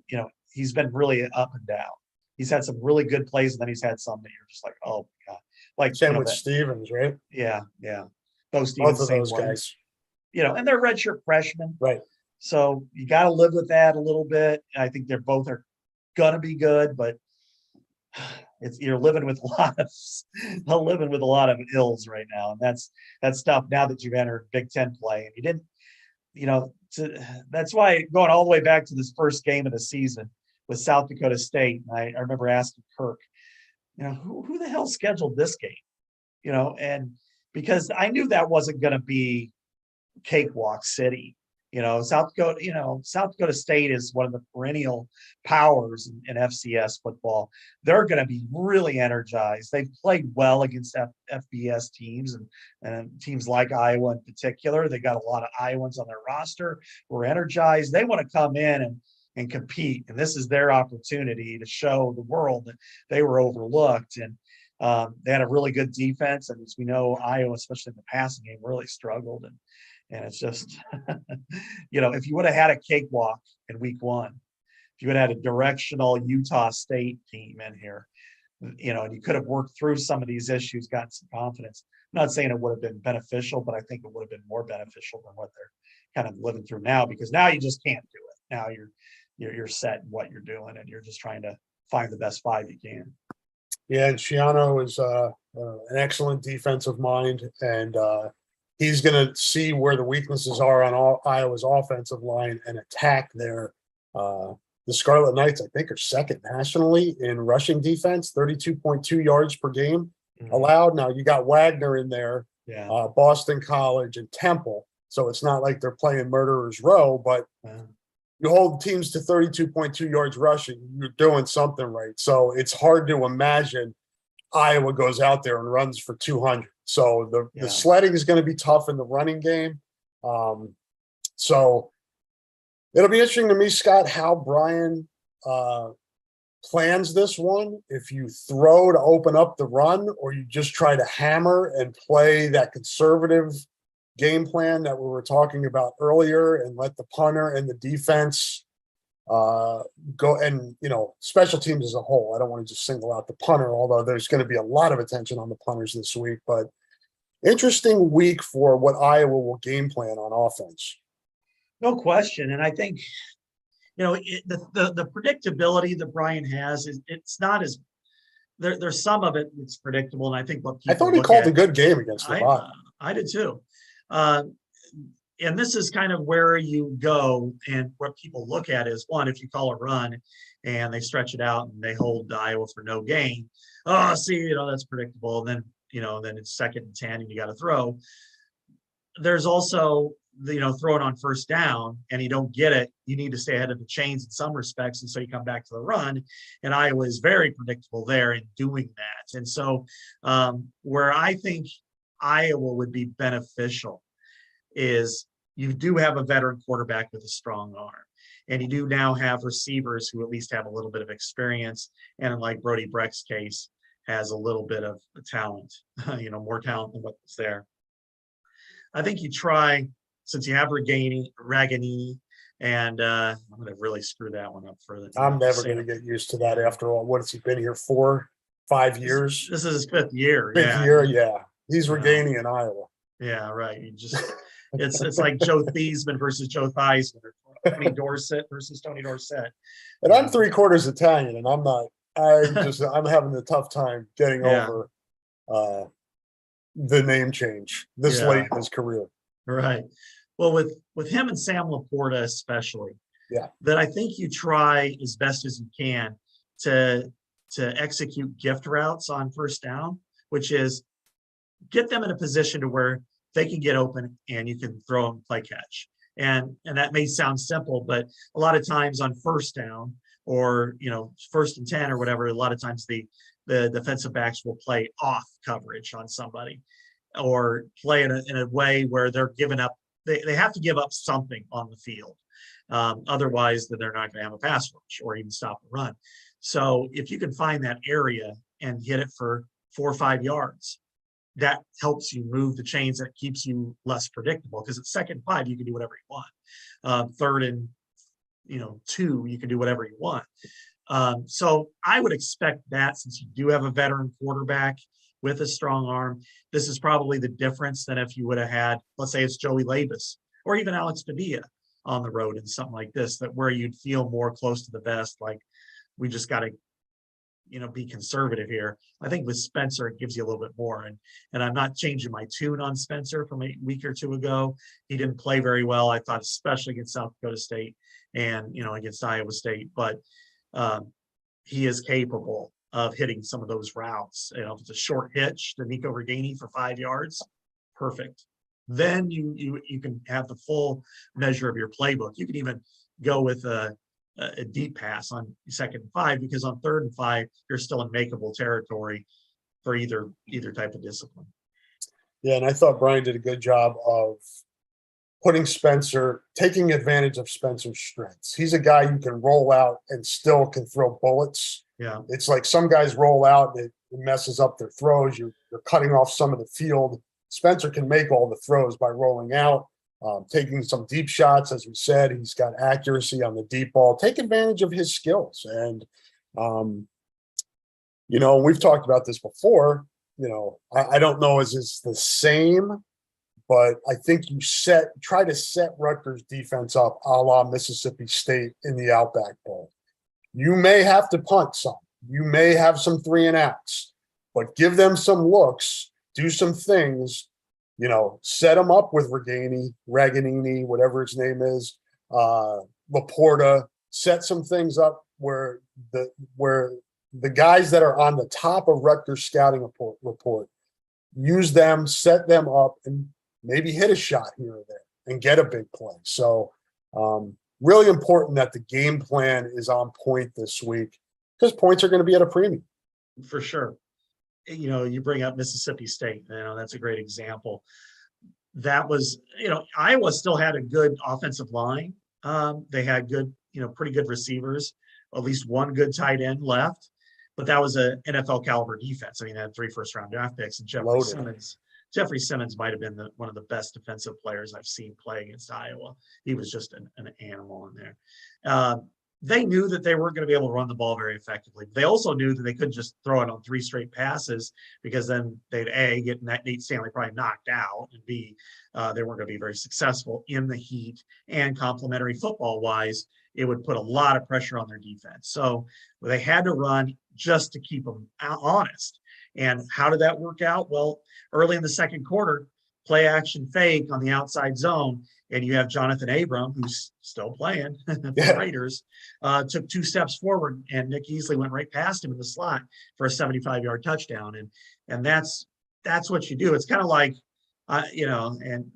He's been really up and down. He's had some really good plays, and then he's had some that you're just like, oh my god. Like same with Stevens, right? Yeah. Both of those guys. And they're redshirt freshmen, right? So you got to live with that a little bit. I think they're both are gonna be good, but you're living with a lot of ills right now, and that's tough now that you've entered Big Ten play and you didn't. That's why going all the way back to this first game of the season with South Dakota State, I remember asking Kirk, who the hell scheduled this game? And because I knew that wasn't going to be cakewalk city. South Dakota State is one of the perennial powers in FCS football. They're going to be really energized. They've played well against FBS teams and teams like Iowa in particular. They got a lot of Iowans on their roster who are energized. They want to come in and compete. And this is their opportunity to show the world that they were overlooked. And they had a really good defense. And as we know, Iowa, especially in the passing game, really struggled. And it's just, if you would have had a cakewalk in week one, if you had had a directional Utah State team in here, and you could have worked through some of these issues, gotten some confidence. I'm not saying it would have been beneficial, but I think it would have been more beneficial than what they're kind of living through now, because now you just can't do it. Now you're set in what you're doing, and you're just trying to find the best 5 you can. Yeah, and Shiano is an excellent defensive mind, and he's going to see where the weaknesses are on Iowa's offensive line and attack their the Scarlet Knights, I think, are second nationally in rushing defense, 32.2 yards per game allowed. Now, you got Wagoner in there, Boston College and Temple, so it's not like they're playing Murderers Row, but you hold teams to 32.2 yards rushing, you're doing something right. So it's hard to imagine Iowa goes out there and runs for 200. So the sledding is going to be tough in the running game. So it'll be interesting to me, Scott, how Brian plans this one. If you throw to open up the run, or you just try to hammer and play that conservative game plan that we were talking about earlier, and let the punter and the defense go, and special teams as a whole. I don't want to just single out the punter, although there's going to be a lot of attention on the punters this week. But interesting week for what Iowa will game plan on offense. No question. And I think, the predictability that Brian has it's not as there's some of it that's predictable. And I think what people I thought he called a good game against Nevada. I did too. And this is kind of where you go, and what people look at is, one, if you call a run and they stretch it out and they hold Iowa for no gain, that's predictable. And then it's 2nd and 10 and you got to throw. There's also throwing on first down and you don't get it, you need to stay ahead of the chains in some respects. And so you come back to the run, and Iowa is very predictable there in doing that. And so where I think Iowa would be beneficial is you do have a veteran quarterback with a strong arm, and you do now have receivers who at least have a little bit of experience, and like Brody Breck's case, has a little bit of talent, more talent than what's there. I think you try, since you have Raganini, and I'm going to really screw that one up further. I'm never going to get used to that after all. What has he been here for? 5 years? This is his 5th year. Fifth year, yeah. He's Raganini in Iowa. Yeah, right. You just it's like Joe Theismann versus Joe Theismann, or Tony Dorsett versus Tony Dorsett. And I'm 3/4 Italian, and I'm not. I'm having a tough time getting over the name change this late in his career. Right. Well, with him and Sam Laporta especially, that I think you try as best as you can to execute gift routes on first down, which is get them in a position to where they can get open and you can throw them play catch. And that may sound simple, but a lot of times on first down, or 1st and 10 or whatever, a lot of times the defensive backs will play off coverage on somebody, or play in a way where they're giving up. They have to give up something on the field. Otherwise, then they're not going to have a pass rush or even stop the run. So if you can find that area and hit it for 4 or 5 yards, that helps you move the chains, and it keeps you less predictable, because at 2nd and 5, you can do whatever you want. 3rd and 2, you can do whatever you want. So I would expect that, since you do have a veteran quarterback with a strong arm, this is probably the difference than if you would have had, let's say it's Joey Labus or even Alex Padilla on the road in something like this, that where you'd feel more close to the vest, like we just got to be conservative here. I think with Spencer, it gives you a little bit more. And I'm not changing my tune on Spencer from a week or two ago. He didn't play very well, I thought, especially against South Dakota State and, against Iowa State. But he is capable of hitting some of those routes. If it's a short hitch to Nico Reganey for 5 yards, perfect. Then you can have the full measure of your playbook. You can even go with a deep pass on 2nd and 5, because on 3rd and 5, you're still in makeable territory for either type of discipline. Yeah, and I thought Brian did a good job of taking advantage of Spencer's strengths. He's a guy you can roll out and still can throw bullets. Yeah. It's like some guys roll out and it messes up their throws. You're cutting off some of the field. Spencer can make all the throws by rolling out. taking some deep shots. As we said, he's got accuracy on the deep ball. Take advantage of his skills. And, we've talked about this before. I don't know is it's the same, but I think you try to set Rutgers defense up a la Mississippi State in the Outback Bowl. You may have to punt some. You may have some 3 and outs, but give them some looks, do some things, set them up with Raganini, whatever his name is, Laporta, set some things up where the guys that are on the top of Rutgers scouting report, use them, set them up, and maybe hit a shot here or there and get a big play. So really important that the game plan is on point this week because points are going to be at a premium. For sure. You bring up Mississippi State, that's a great example. That was, Iowa still had a good offensive line. They had good, pretty good receivers, at least one good tight end left, but that was a NFL caliber defense. I mean, they had 3 first-round draft picks, and Jeffrey Simmons might have been one of the best defensive players I've seen play against Iowa. He was just an animal in there. They knew that they weren't going to be able to run the ball very effectively. They also knew that they couldn't just throw it on 3 straight passes because then they'd A, get Nate Stanley probably knocked out, and B, they weren't going to be very successful in the heat, and complementary football-wise, it would put a lot of pressure on their defense. So they had to run just to keep them honest. And how did that work out? Well, early in the second quarter, play action fake on the outside zone, and you have Jonathan Abram, who's still playing for the Raiders, took 2 steps forward, and Nick Easley went right past him in the slot for a 75-yard touchdown. And that's what you do. It's kind of like, and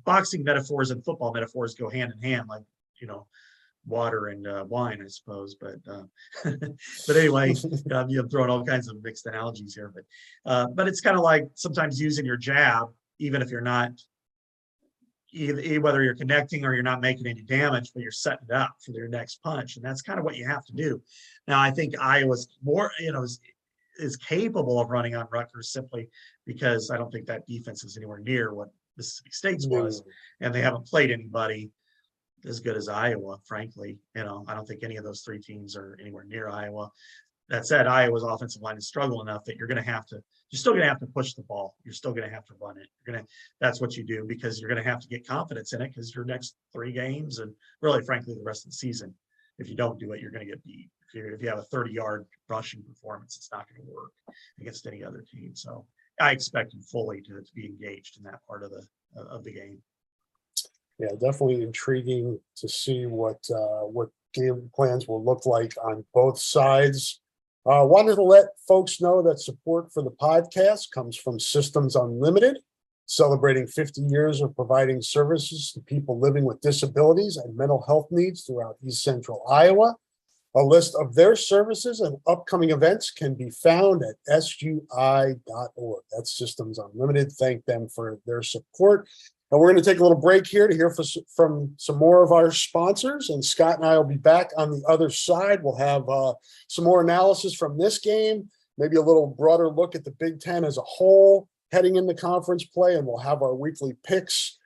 boxing metaphors and football metaphors go hand in hand, like, water and wine, I suppose. But anyway, I'm throwing all kinds of mixed analogies here. But it's kind of like sometimes using your jab, even if you're not, whether you're connecting or you're not making any damage, but you're setting it up for your next punch. And that's kind of what you have to do. Now, I think Iowa's more, is capable of running on Rutgers simply because I don't think that defense is anywhere near what Mississippi State's was. And they haven't played anybody as good as Iowa, frankly. I don't think any of those 3 teams are anywhere near Iowa. That said, Iowa's offensive line is struggling enough that you're still going to have to push the ball. You're still going to have to run it. That's what you do because you're going to have to get confidence in it because your next 3 games and really, frankly, the rest of the season, if you don't do it, you're going to get beat. If you have a 30-yard rushing performance, it's not going to work against any other team. So I expect him fully to be engaged in that part of the game. Yeah, definitely intriguing to see what game plans will look like on both sides. Wanted to let folks know that support for the podcast comes from Systems Unlimited, celebrating 50 years of providing services to people living with disabilities and mental health needs throughout East Central Iowa. A list of their services and upcoming events can be found at sui.org. That's Systems Unlimited. Thank them for their support. And we're going to take a little break here to hear from some more of our sponsors. And Scott and I will be back on the other side. We'll have some more analysis from this game, maybe a little broader look at the Big Ten as a whole heading into conference play. And we'll have our weekly picks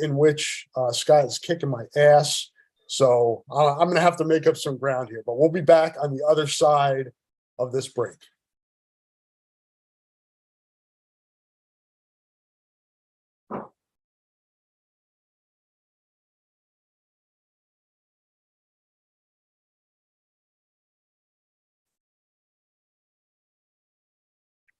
in which Scott is kicking my ass. So I'm going to have to make up some ground here. But we'll be back on the other side of this break.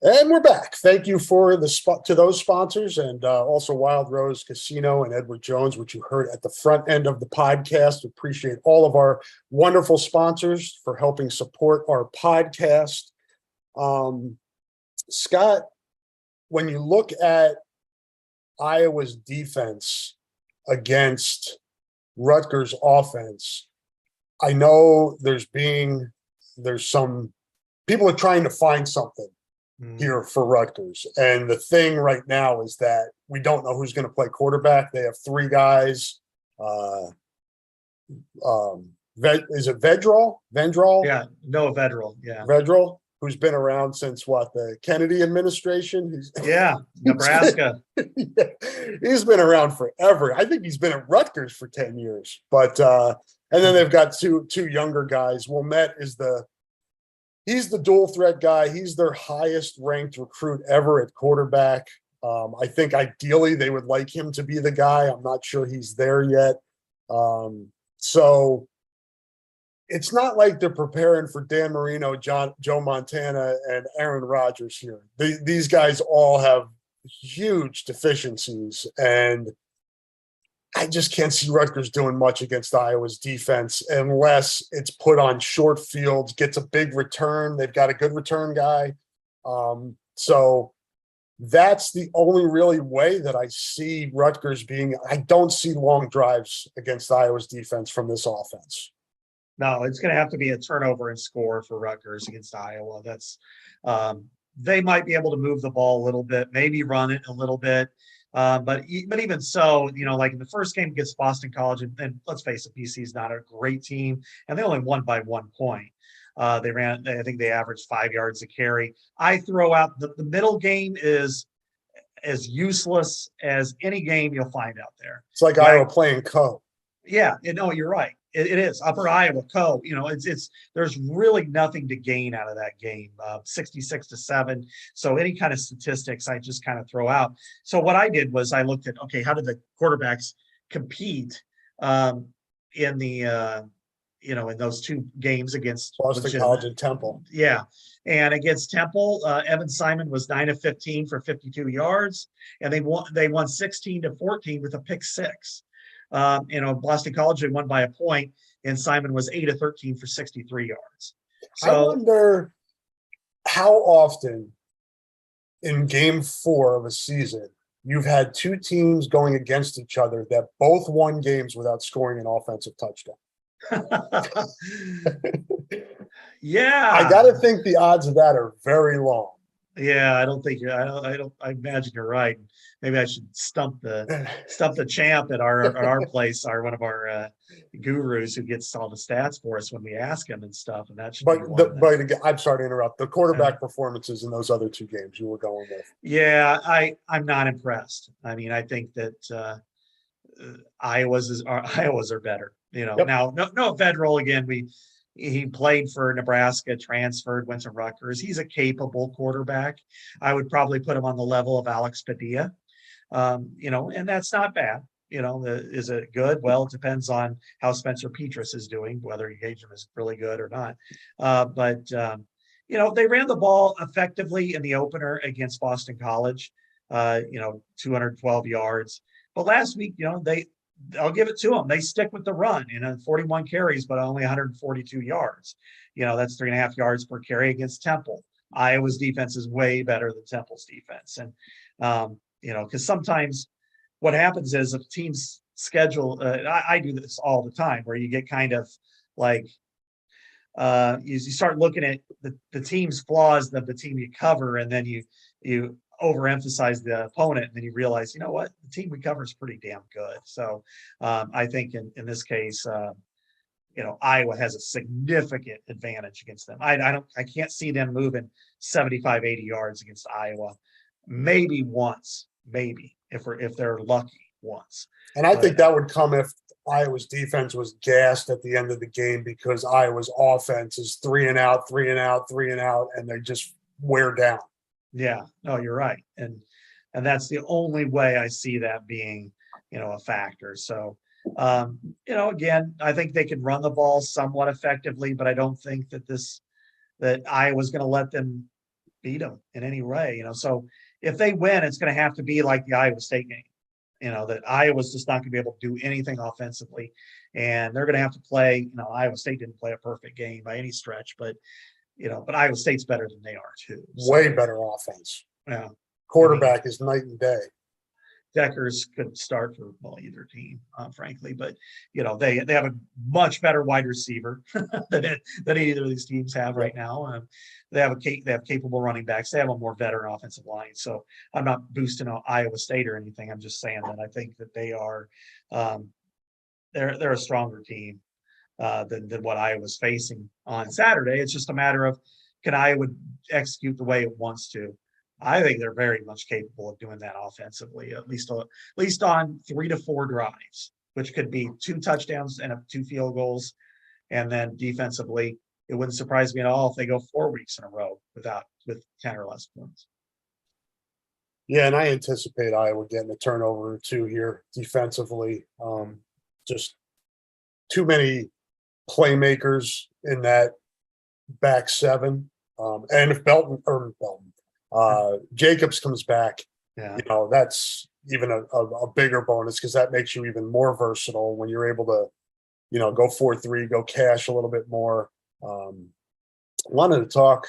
And we're back. Thank you for to those sponsors and also Wild Rose Casino and Edward Jones, which you heard at the front end of the podcast. Appreciate all of our wonderful sponsors for helping support our podcast. Scott, when you look at Iowa's defense against Rutgers offense, I know there's some people are trying to find something here for Rutgers. And the thing right now is that we don't know who's going to play quarterback. They have 3 guys. Is it Vedral? Yeah, Noah Vedral. Yeah. Vedral. who's been around since what, the Kennedy administration? Yeah, Nebraska. He's been around forever. I think he's been at Rutgers for 10 years. But and then they've got two younger guys. Wilmette he's the dual threat guy. He's their highest ranked recruit ever at quarterback. I think ideally they would like him to be the guy. I'm not sure he's there yet. So it's not like they're preparing for Dan Marino, Joe Montana, and Aaron Rodgers here. These guys all have huge deficiencies, and I just can't see Rutgers doing much against Iowa's defense unless it's put on short fields, gets a big return. They've got a good return guy. So that's the only really way that I see Rutgers being. I don't see long drives against Iowa's defense from this offense. No, it's going to have to be a turnover and score for Rutgers against Iowa. That's they might be able to move the ball a little bit, maybe run it a little bit. But even so, like in the first game against Boston College, and let's face it, BC is not a great team, and they only won by 1 point. I think they averaged 5 yards a carry. I throw out the middle game is as useless as any game you'll find out there. It's like Iowa playing Co. Yeah, no, you're right. It is Upper Iowa Co. It's there's really nothing to gain out of that game. 66-7. So any kind of statistics I just kind of throw out. So what I did was I looked at, okay, how did the quarterbacks compete in the in those 2 games against Boston College and Temple? Yeah. And against Temple, Evan Simon was 9 of 15 for 52 yards, and they won 16-14 with a pick 6. Boston College, they won by a point, and Simon was 8 of 13 for 63 yards. So I wonder how often in game 4 of a season you've had 2 teams going against each other that both won games without scoring an offensive touchdown. Yeah, I got to think the odds of that are very long. Yeah, I don't think I imagine you're right. Maybe I should stump the champ at our place, one of our gurus who gets all the stats for us when we ask him and stuff. And that should be one of them. But again, I'm sorry to interrupt. The quarterback performances in those other 2 games you were going with. Yeah, I'm not impressed. I mean, I think that Iowa's are better. Yep. Now no Federal again. He played for Nebraska, transferred, went to Rutgers. He's a capable quarterback. I would probably put him on the level of Alex Padilla, and that's not bad. Is it good? Well, it depends on how Spencer Petras is doing, whether you gauge him as really good or not. But they ran the ball effectively in the opener against Boston College, 212 yards. But last week, I'll give it to them. They stick with the run, 41 carries, but only 142 yards. That's 3.5 yards per carry against Temple. Iowa's defense is way better than Temple's defense. And, because sometimes what happens is if teams schedule, I do this all the time where you get kind of like, you start looking at the team's flaws of the team you cover, and then you overemphasize the opponent, and then you realize, what, the team we cover is pretty damn good. So I think in this case, Iowa has a significant advantage against them. I can't see them moving 75, 80 yards against Iowa. Maybe once, if they're lucky once. And I think that would come if Iowa's defense was gassed at the end of the game because Iowa's offense is 3 and out, 3 and out, 3 and out, and they just wear down. Yeah, no, you're right. And that's the only way I see that being, a factor. So, again, I think they can run the ball somewhat effectively, but I don't think that Iowa's going to let them beat them in any way, So if they win, it's going to have to be like the Iowa State game, that Iowa's just not going to be able to do anything offensively. And they're going to have to play, Iowa State didn't play a perfect game by any stretch, but Iowa State's better than they are too. So, way better offense. Yeah. Quarterback is night and day. Deckers could start for either team, frankly, but they have a much better wide receiver than either of these teams have right now. They have capable running backs. They have a more veteran offensive line. So I'm not boosting Iowa State or anything. I'm just saying that I think that they are they're a stronger team than what Iowa's facing on Saturday. It's just a matter of can Iowa execute the way it wants to? I think they're very much capable of doing that offensively, at least on 3 to 4 drives, which could be 2 touchdowns and 2 field goals. And then defensively, it wouldn't surprise me at all if they go 4 weeks in a row with 10 or less points. Yeah, and I anticipate Iowa getting a turnover or 2 here defensively. Just too many playmakers in that back 7. And if Jacobs comes back, Yeah. That's even a bigger bonus, because that makes you even more versatile when you're able to, go 4-3, go cash a little bit more. Wanted to talk.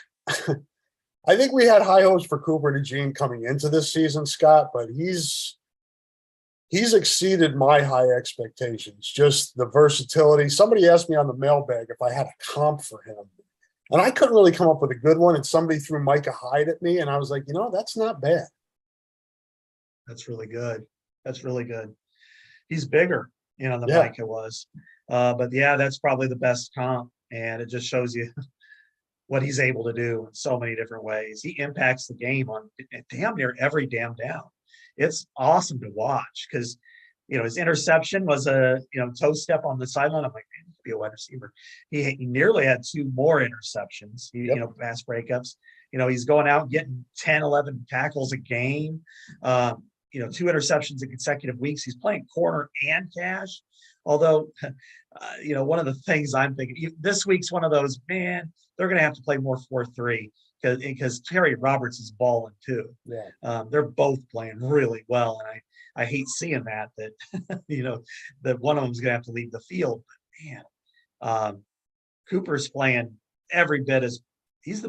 I think we had high hopes for Cooper DeJean coming into this season, Scott, but he's exceeded my high expectations. Just the versatility. Somebody asked me on the mailbag if I had a comp for him, and I couldn't really come up with a good one. And somebody threw Micah Hyde at me, and I was like, that's not bad. That's really good. That's really good. He's bigger, than Micah was. But yeah, that's probably the best comp, and it just shows you what he's able to do in so many different ways. He impacts the game on damn near every damn down. It's awesome to watch because, his interception was a, toe step on the sideline. I'm like, man, he could be a wide receiver. He nearly had 2 more interceptions, pass breakups. He's going out getting 10, 11 tackles a game. 2 interceptions in consecutive weeks. He's playing corner and cash. Although, one of the things I'm thinking, this week's one of those, man, they're going to have to play more 4-3 because Terry Roberts is balling too. Yeah. They're both playing really well. And I hate seeing that that one of them's going to have to leave the field. But man, Cooper's playing every bit as he's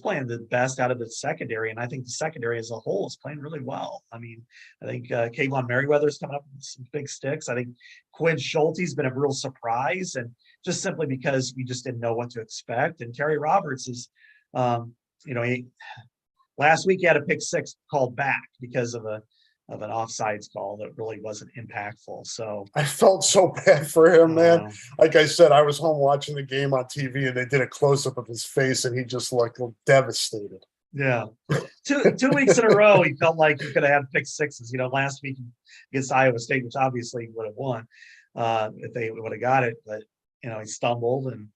playing the best out of the secondary. And I think the secondary as a whole is playing really well. I mean, I think Kayvon Merriweather's coming up with some big sticks. I think Quinn Schulte's been a real surprise, and just simply because we just didn't know what to expect. And Terry Roberts is, last week he had a pick 6 called back because of an offsides call that really wasn't impactful. So I felt so bad for him, man. Like I said, I was home watching the game on TV, and they did a close-up of his face, and he just looked devastated. Yeah. Two weeks in a row, he felt like he could have had pick 6s. Last week against Iowa State, which obviously he would have won if they would have got it. But, he stumbled and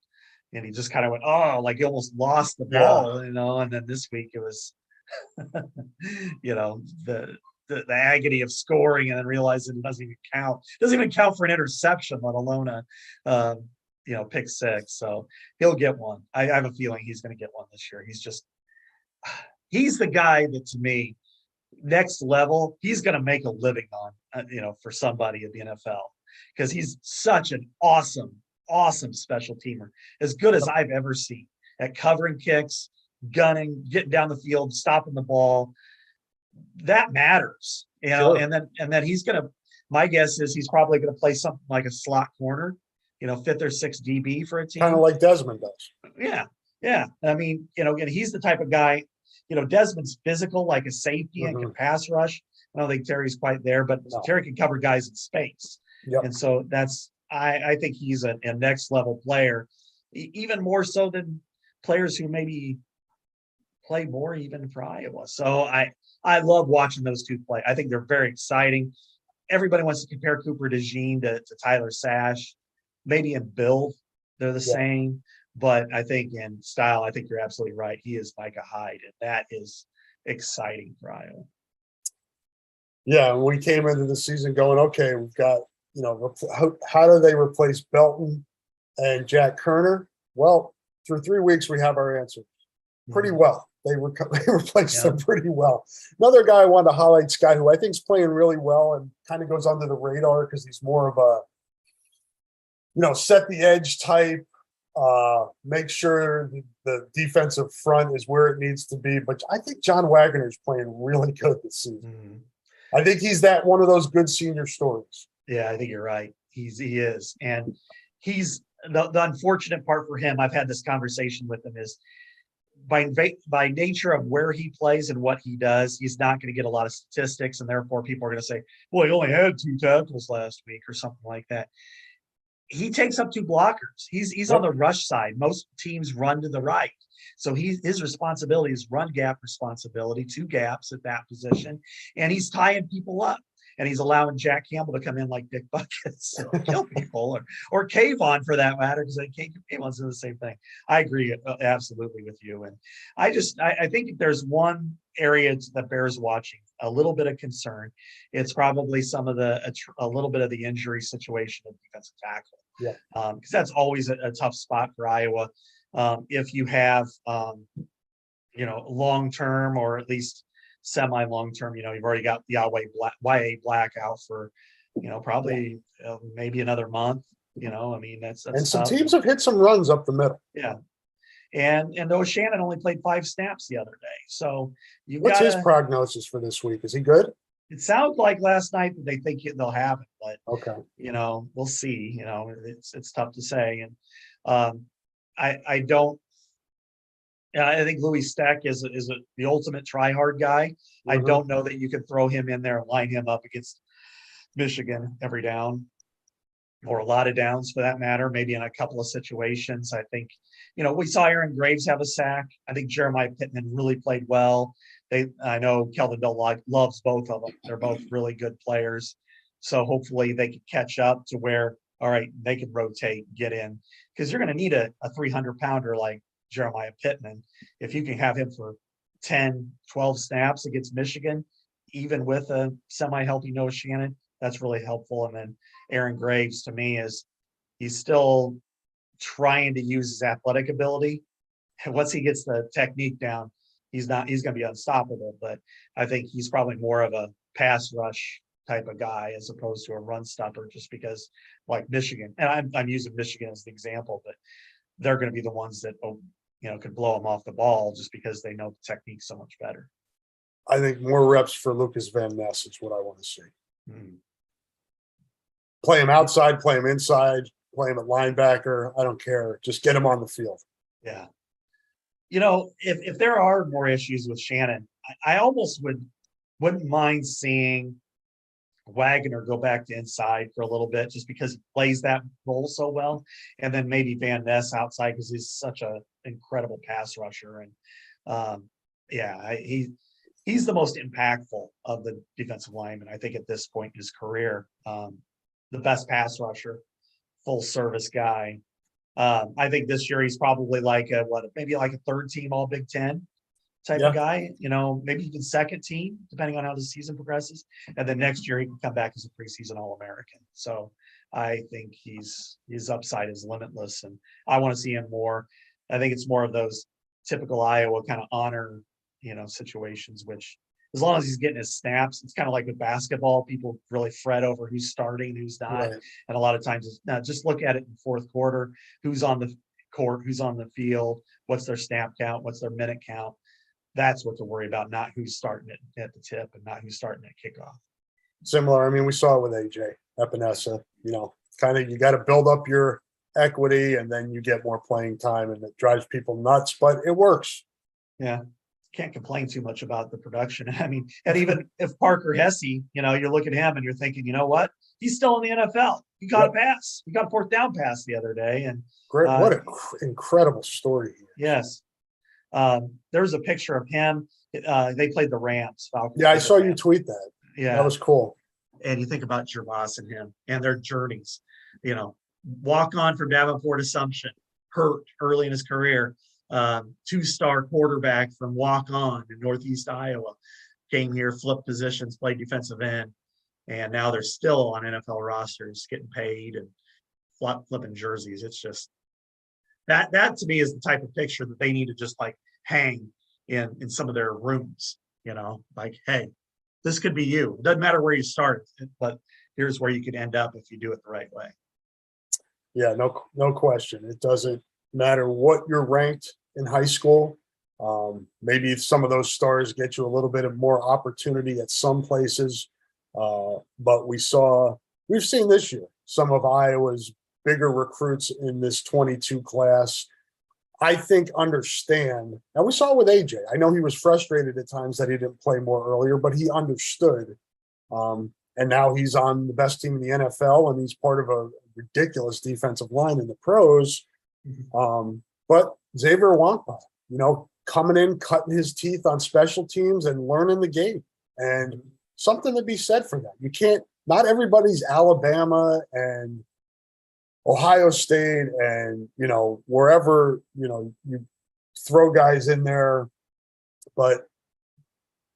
he just kind of went, like he almost lost the ball, and then this week it was, the agony of scoring and then realizing it doesn't even count. It doesn't even count for an interception, let alone a pick 6. So he'll get one. I have a feeling he's going to get one this year. He's the guy that, to me, next level, he's going to make a living on, for somebody at the NFL, because he's such an awesome special teamer, as good as I've ever seen at covering kicks, gunning, getting down the field, stopping the ball. That matters, Sure. and then he's going to, my guess is he's probably going to play something like a slot corner, 5th or 6th DB for a team. Kind of like Desmond does. Yeah. I mean, and he's the type of guy, Desmond's physical, like a safety and can pass rush. I don't think Terry's quite there, but Terry can cover guys in space. Yep. And so I think he's a next level player, even more so than players who maybe play more even for Iowa. So I love watching those two play. I think they're very exciting. Everybody wants to compare Cooper DeJean to Tyler Sash. Maybe in build, they're the same. But I think in style, I think you're absolutely right. He is Micah Hyde, and that is exciting for Iowa. Yeah, we came into the season going, okay, we've got, how do they replace Belton and Jack Kerner? Well, through 3 weeks, we have our answer pretty well. They replaced them pretty well. Another guy I wanted to highlight, Scott, who I think is playing really well and kind of goes under the radar because he's more of a, set the edge type, make sure the defensive front is where it needs to be. But I think John Wagoner is playing really good this season. I think he's one of those good senior stories. Yeah, I think you're right. He is. And he's the unfortunate part for him. I've had this conversation with him is by nature of where he plays and what he does, he's not going to get a lot of statistics. And therefore people are going to say, well, he only had 2 tackles last week or something like that. he takes up two blockers. He's on the rush side. Most teams run to the right. So his responsibility is run gap responsibility, two gaps at that position, and he's tying people up. And he's allowing Jack Campbell to come in like big buckets and kill people, or Kayvon for that matter, because Kayvon's doing the same thing. I agree absolutely with you. And I think if there's one area that bears watching, a little bit of concern, it's probably a little bit of the injury situation of defensive tackle. Yeah. Because that's always a tough spot for Iowa. If you have, long-term or at least semi-long-term, you've already got the YA Black out for, probably maybe another month, that's and some tough. teams have hit some runs up the middle. Yeah. And O'Shannon only played 5 snaps the other day. So what's his prognosis for this week? Is he good? It sounds like last night that they think they'll have it, but okay. We'll see. It's tough to say. And I think Louis Steck is the ultimate try-hard guy. Mm-hmm. I don't know that you can throw him in there and line him up against Michigan every down, or a lot of downs for that matter, maybe in a couple of situations. I think, we saw Aaron Graves have a sack. I think Jeremiah Pittman really played well. I know Kelvin Bell loves both of them. They're both really good players. So hopefully they can catch up to where, all right, they can rotate, get in, because you're going to need a 300-pounder like Jeremiah Pittman. If you can have him for 10, 12 snaps against Michigan, even with a semi-healthy Noah Shannon, that's really helpful. And then Aaron Graves, to me, he's still trying to use his athletic ability. And once he gets the technique down, he's going to be unstoppable. But I think he's probably more of a pass rush type of guy as opposed to a run stopper, just because, like Michigan, and I'm using Michigan as the example, but they're going to be the ones that could blow him off the ball just because they know the technique so much better. I think more reps for Lucas Van Ness is what I want to see. Mm. Play him outside, play him inside, play him at linebacker. I don't care. Just get him on the field. Yeah. If there are more issues with Shannon, I almost wouldn't mind seeing Wagoner go back to inside for a little bit, just because he plays that role so well, and then maybe Van Ness outside because he's such an incredible pass rusher. And he's the most impactful of the defensive linemen, I think, at this point in his career. The best pass rusher, full service guy. I think this year he's probably maybe like a third team All Big Ten type of guy, maybe even second team, depending on how the season progresses. And then next year he can come back as a preseason All-American. So I think his upside is limitless, and I want to see him more. I think it's more of those typical Iowa kind of honor, situations, which as long as he's getting his snaps, it's kind of like with basketball, people really fret over who's starting, who's not. Right. And a lot of times just look at it in fourth quarter, who's on the court, who's on the field, what's their snap count, what's their minute count. That's what to worry about, not who's starting it at the tip and not who's starting at kickoff. Similar. I mean, we saw it with AJ Epinesa, you got to build up your equity and then you get more playing time, and it drives people nuts, but it works. Yeah. Can't complain too much about the production. I mean, and even if Parker Hesse, you look at him and you're thinking, you know what? He's still in the NFL. He got a pass. He got a 4th down pass the other day. And great. What an incredible story here. Yes. There's a picture of him. They played the Rams. Yeah, I saw you tweet that. Yeah. That was cool. And you think about Gervais and him and their journeys, walk on from Davenport Assumption, hurt early in his career. 2-star quarterback from walk on in Northeast Iowa, came here, flipped positions, played defensive end, and now they're still on NFL rosters getting paid and flipping jerseys. It's just that to me is the type of picture that they need to just hang in some of their rooms, hey, this could be you. It doesn't matter where you start, but here's where you could end up if you do it the right way. Yeah, no question. It doesn't matter what you're ranked in high school. Maybe some of those stars get you a little bit of more opportunity at some places. But we've seen this year some of Iowa's bigger recruits in this 22 class, I think, understand. Now, we saw it with AJ. I know he was frustrated at times that he didn't play more earlier, but he understood and now he's on the best team in the NFL, and he's part of a ridiculous defensive line in the pros. But Xavier Wampa, coming in, cutting his teeth on special teams and learning the game, and something to be said for that. You can't. Not everybody's Alabama and Ohio State and, wherever, you throw guys in there, but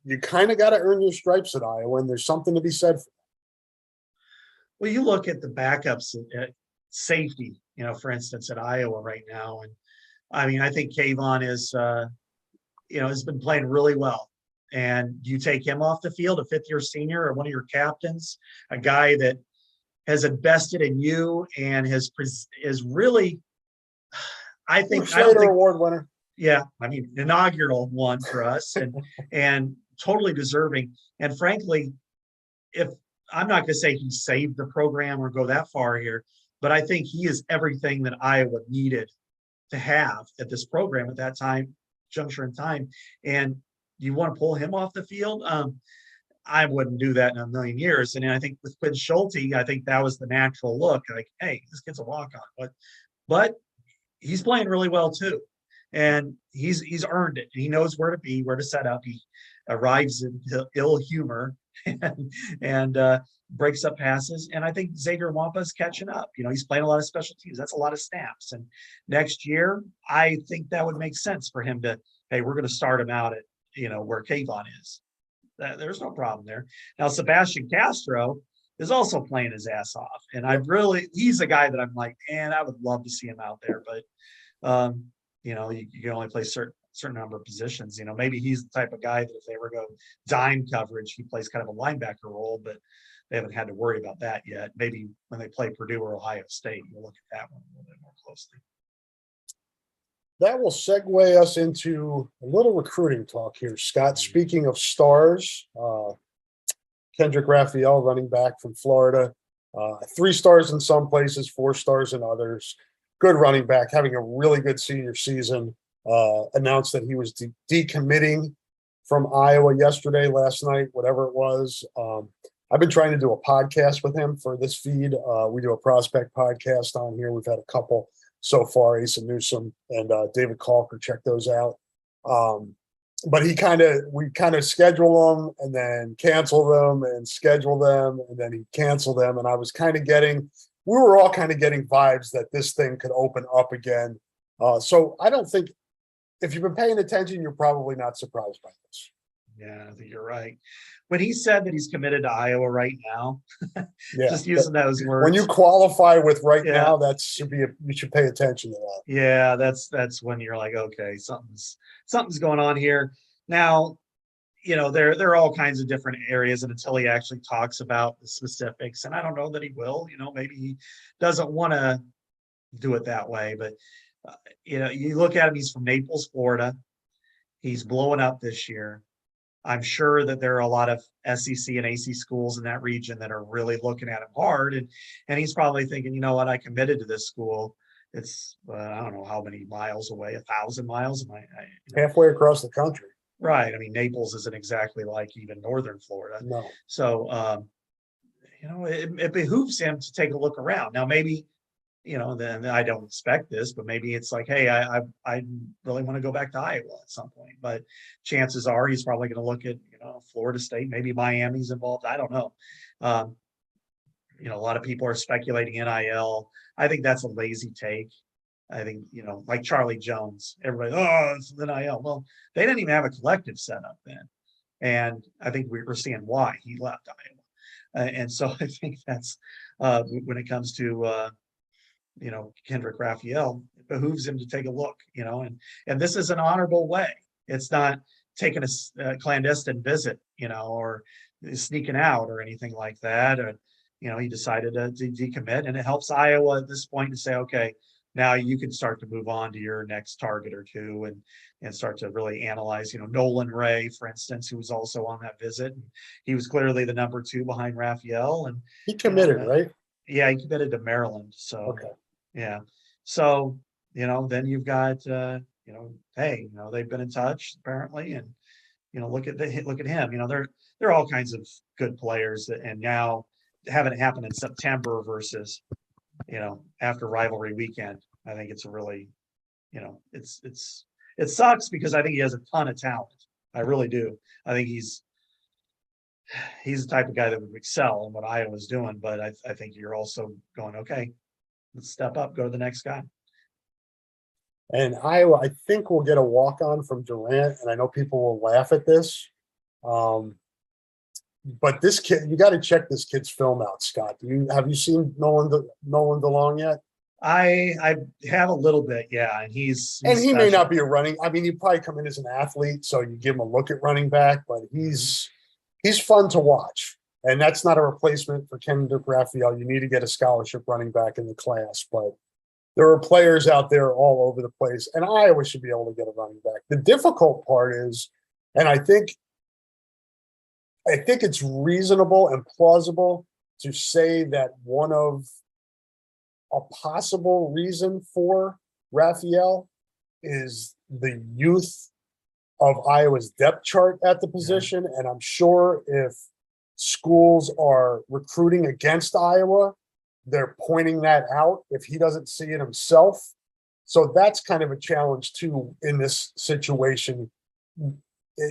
you kind of got to earn your stripes at Iowa, and there's something to be said for that. Well, you look at the backups at safety, for instance, at Iowa right now. And I mean, I think Kayvon is, has been playing really well. And you take him off the field, a fifth-year senior or one of your captains, a guy that has invested in you and is really, I think, Award winner. Yeah, I mean, inaugural one for us, and totally deserving. And frankly, if I'm not going to say he saved the program or go that far here, but I think he is everything that Iowa needed to have at this program at that juncture in time. And you want to pull him off the field? I wouldn't do that in a million years. And I think with Quinn Schulte, I think that was the natural look. Like, hey, this kid's a walk-on, but he's playing really well too, and he's earned it. He knows where to be, where to set up. He arrives in ill humor and breaks up passes. And I think Xavier Wampa is catching up. He's playing a lot of special teams. That's a lot of snaps. And next year, I think that would make sense for him to, hey, we're going to start him out at where Kayvon is. There's no problem there. Now, Sebastian Castro is also playing his ass off. And he's a guy that I'm like, man, I would love to see him out there. But, you can only play certain number of positions. Maybe he's the type of guy that if they ever go dime coverage, he plays kind of a linebacker role, but they haven't had to worry about that yet. Maybe when they play Purdue or Ohio State, you'll look at that one a little bit more closely. That will segue us into a little recruiting talk here, Scott. Speaking of stars, Kendrick Rafael, running back from Florida, 3 stars in some places, 4 stars in others. Good running back, having a really good senior season. Announced that he was decommitting from Iowa last night, whatever it was. I've been trying to do a podcast with him for this feed. We do a prospect podcast on here. We've had a couple so far, Asa Newsome and David Calker. Check those out. But we kind of schedule them and then cancel them and schedule them and then he canceled them. And we were all kind of getting vibes that this thing could open up again. So I don't think, if you've been paying attention, you're probably not surprised by this. Yeah, I think you're right. When he said that he's committed to Iowa right now, just using those words. When you qualify with now, you should pay attention to that. Yeah, that's when you're like, okay, something's going on here. Now, there are all kinds of different areas, and until he actually talks about the specifics, and I don't know that he will. Maybe he doesn't want to do it that way, but you look at him. He's from Naples, Florida. He's blowing up this year. I'm sure that there are a lot of SEC and AC schools in that region that are really looking at him hard, and he's probably thinking, you know what, I committed to this school. It's I don't know how many miles away, 1,000 miles. Halfway across the country. Right. I mean, Naples isn't exactly like even northern Florida. No. So, it behooves him to take a look around. Now, maybe, then I don't expect this, but maybe it's like, hey, I really want to go back to Iowa at some point. But chances are he's probably going to look at, Florida State, maybe Miami's involved. I don't know. A lot of people are speculating NIL. I think that's a lazy take. I think, like Charlie Jones, everybody, it's NIL. Well, they didn't even have a collective set up then. And I think we're seeing why he left Iowa. And so I think that's when it comes to, Kendrick Rafael, it behooves him to take a look, and this is an honorable way. It's not taking a clandestine visit, or sneaking out or anything like that. Or, he decided to decommit, and it helps Iowa at this point to say, okay, now you can start to move on to your next target or two and start to really analyze, Nolan Ray, for instance, who was also on that visit. He was clearly the number 2 behind Rafael. And he committed, right? Yeah, he committed to Maryland. So, okay. Yeah. So, then you've got, hey, they've been in touch apparently. And, look at him. There are all kinds of good players and now having it happen in September versus, after rivalry weekend. I think it's a really, it sucks because I think he has a ton of talent. I really do. I think he's the type of guy that would excel in what Iowa's doing, but I think you're also going, okay, let's step up, go to the next guy. And Iowa, I think we'll get a walk-on from Durant, and I know people will laugh at this. But this kid, you got to check this kid's film out, Scott. Have you seen Nolan DeLong yet? I have a little bit, yeah. And he's he special. May not be a running. I mean, he'd probably come in as an athlete, so you give him a look at running back, but he's fun to watch. And that's not a replacement for Kendrick Rafael. You need to get a scholarship running back in the class, but there are players out there all over the place, and Iowa should be able to get a running back. The difficult part is, and I think it's reasonable and plausible to say that one of a possible reason for Rafael is the youth of Iowa's depth chart at the position. Yeah. And I'm sure if schools are recruiting against Iowa, they're pointing that out if he doesn't see it himself. So that's kind of a challenge too in this situation.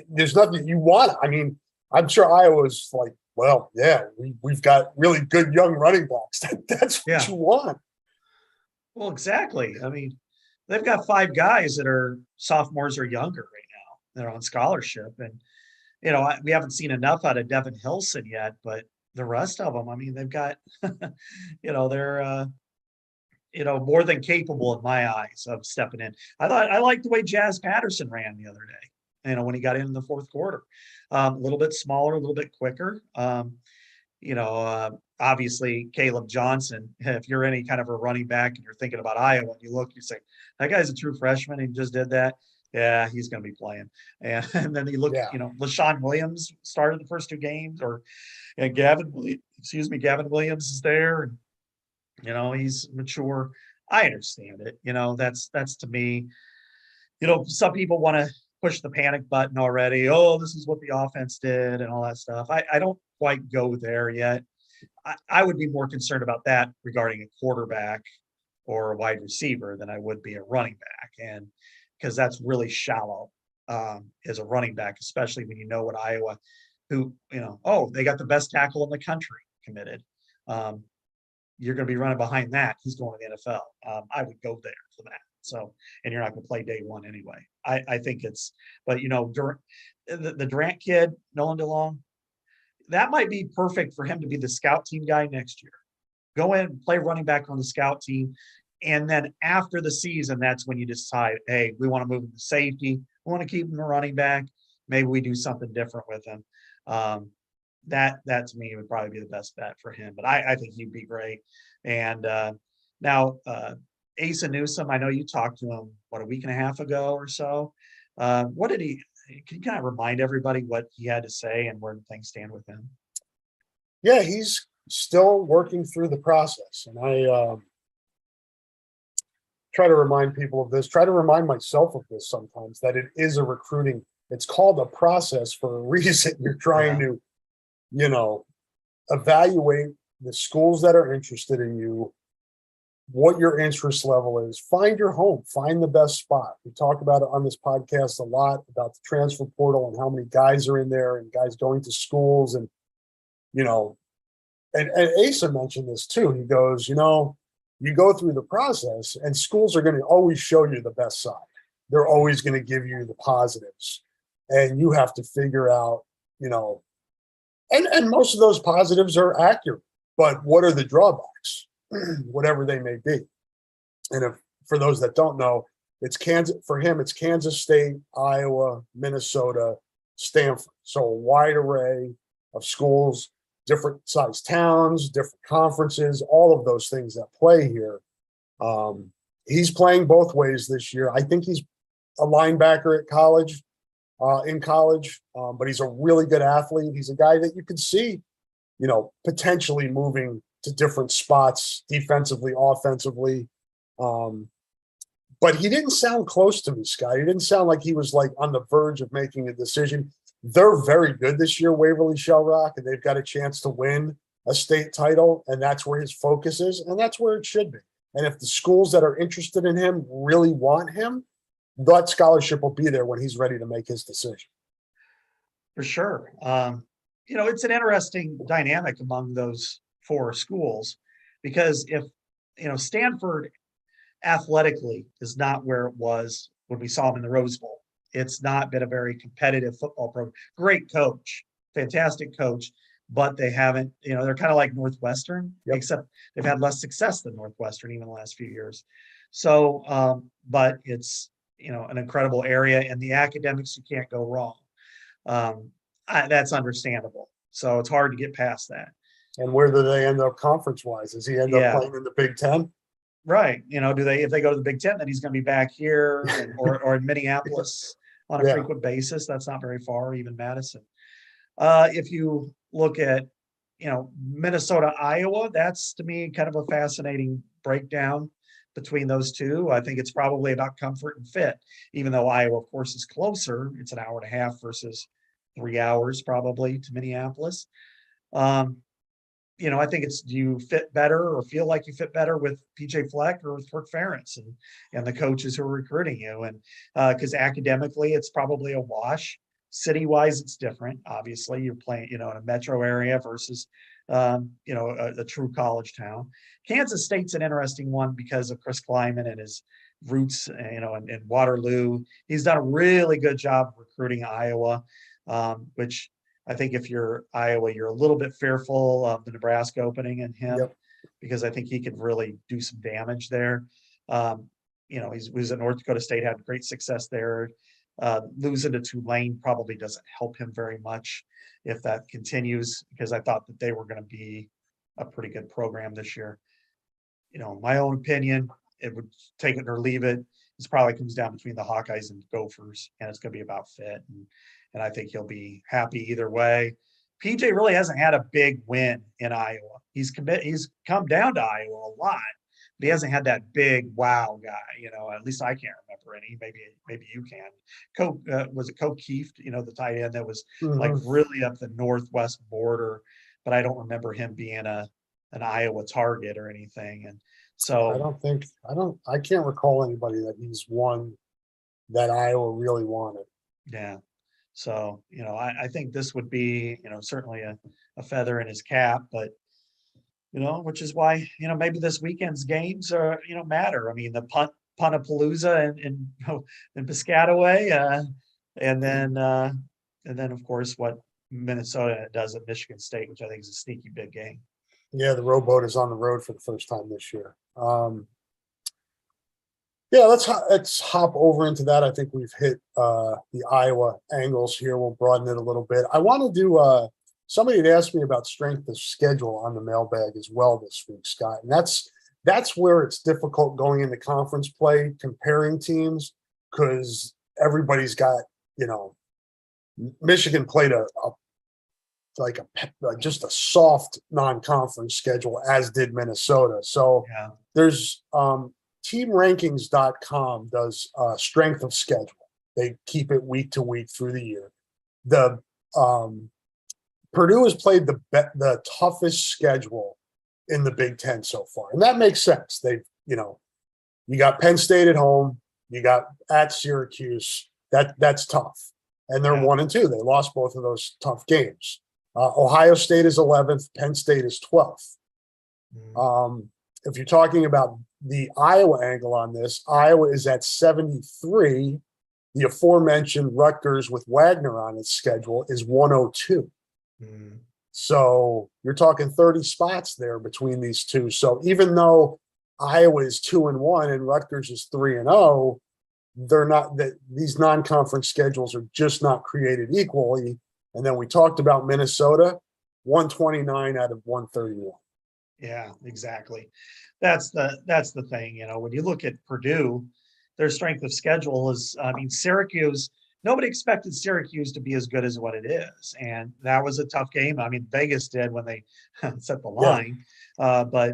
There's nothing you want. I mean, I'm sure Iowa's like, well, yeah, we've got really good young running backs. That's what you want. Well, exactly. I mean, they've got 5 guys that are sophomores or younger right now. They're on scholarship. And, we haven't seen enough out of Devin Hilson yet, but the rest of them, I mean, they've got, they're, more than capable in my eyes of stepping in. I liked the way Jazz Patterson ran the other day, when he got in the fourth quarter. A little bit smaller, a little bit quicker. Obviously Caleb Johnson, if you're any kind of a running back and you're thinking about Iowa and you look, you say, that guy's a true freshman. He just did that. Yeah, he's going to be playing. And then you look, LaShawn Williams started the first 2 games, and Gavin Williams is there. And, he's mature. I understand it. That's to me, some people want to push the panic button already. Oh, this is what the offense did and all that stuff. I don't quite go there yet. I would be more concerned about that regarding a quarterback or a wide receiver than I would be a running back. And because that's really shallow as a running back, especially when you know what Iowa, who, they got the best tackle in the country committed. You're going to be running behind that. He's going to the NFL. I would go there for that. So, and you're not going to play day one anyway. I think it's, but the Durant kid, Nolan DeLong, that might be perfect for him to be the scout team guy next year. Go in, play running back on the scout team. And then after the season, that's when you decide, hey, we want to move him to safety. We want to keep him a running back. Maybe we do something different with him. That to me would probably be the best bet for him. But I think he'd be great. And now Asa Newsome, I know you talked to him, a week and a half ago or so. What did he? Can you kind of remind everybody what he had to say and where things stand with him? Yeah, he's still working through the process. And I try to remind people of this, try to remind myself of this sometimes, that it is a recruiting. It's called a process for a reason. You're trying to, evaluate the schools that are interested in you, what your interest level is, find your home, find the best spot. We talk about it on this podcast a lot about the transfer portal and how many guys are in there and guys going to schools. And, and Asa mentioned this too. He goes, you go through the process and schools are going to always show you the best side. They're always going to give you the positives. And you have to figure out, and most of those positives are accurate, but what are the drawbacks? Whatever they may be. And for those that don't know, it's Kansas State, Iowa, Minnesota, Stanford. So a wide array of schools, different size towns, different conferences, all of those things that play here. He's playing both ways this year. I think he's a linebacker at college, but he's a really good athlete. He's a guy that you could see, potentially moving to different spots defensively, offensively. But he didn't sound close to me, Scott. He didn't sound like he was on the verge of making a decision. they're very good this year, Waverly Shell Rock, and they've got a chance to win a state title, and that's where his focus is, and that's where it should be. And if the schools that are interested in him really want him, that scholarship will be there when he's ready to make his decision. For sure. It's an interesting dynamic among those four schools, because if, Stanford athletically is not where it was when we saw him in the Rose Bowl. It's not been a very competitive football program. Great coach, fantastic coach, but they haven't, they're kind of like Northwestern, Yep. except they've had less success than Northwestern even the last few years. So, but it's, an incredible area, and the academics, you can't go wrong. That's understandable. So it's hard to get past that. And where do they end up conference-wise? Does he end up playing in the Big Ten? Right. If they go to the Big Ten, then he's going to be back here or in Minneapolis on a frequent basis. That's not very far, even Madison. If you look at, Minnesota, Iowa, that's to me kind of a fascinating breakdown between those two. I think it's probably about comfort and fit, even though Iowa, of course, is closer. It's an hour and a half versus 3 hours probably to Minneapolis. I think it's, do you fit better or feel like you fit better with PJ Fleck or with Kirk Ferentz and the coaches who are recruiting you? And because academically, it's probably a wash. City-wise, it's different. Obviously, you're playing, in a metro area versus, a true college town. Kansas State's an interesting one because of Chris Kleiman and his roots, in Waterloo. He's done a really good job recruiting Iowa, which I think if you're Iowa, you're a little bit fearful of the Nebraska opening in him, because I think he could really do some damage there. He was at North Dakota State, had great success there. Losing to Tulane probably doesn't help him very much if that continues, because I thought that they were going to be a pretty good program this year. My own opinion, it would take it or leave it. This probably comes down between the Hawkeyes and Gophers, and it's going to be about fit. And I think he'll be happy either way. PJ really hasn't had a big win in Iowa. He's come down to Iowa a lot, but he hasn't had that big wow guy. At least I can't remember any. Maybe you can. Was it Coke Keefe? The tight end that was like really up the northwest border, but I don't remember him being an Iowa target or anything. And so I can't recall anybody that he's won that Iowa really wanted. Yeah. So, I think this would be, certainly a feather in his cap, but, which is why, maybe this weekend's games are, matter. I mean, the Puntapalooza in Piscataway, and then of course what Minnesota does at Michigan State, which I think is a sneaky big game. Yeah, the rowboat is on the road for the first time this year. Yeah, let's hop over into that. I think we've hit the Iowa angles here. We'll broaden it a little bit. I want to do somebody had asked me about strength of schedule on the mailbag as well this week, Scott. And that's where it's difficult going into conference play, comparing teams, because everybody's got, Michigan played just a soft non-conference schedule, as did Minnesota. So there's teamrankings.com does strength of schedule. They keep it week to week through the year. The Purdue has played the toughest schedule in the Big Ten so far, and that makes sense. You got Penn State at home, you got at Syracuse. That's tough, and they're 1-2. They lost both of those tough games. Ohio State is 11th. Penn State is 12th. If you're talking about the Iowa angle on this, Iowa is at 73. The aforementioned Rutgers with Wagoner on its schedule is 102. So you're talking 30 spots there between these two. So even though Iowa is 2-1 and Rutgers is 3-0, they're not that these non-conference schedules are just not created equally. And then we talked about Minnesota, 129 out of 131. Yeah, exactly. That's the thing. When you look at Purdue, their strength of schedule is, Syracuse, nobody expected Syracuse to be as good as what it is. And that was a tough game. Vegas did when they set the line. But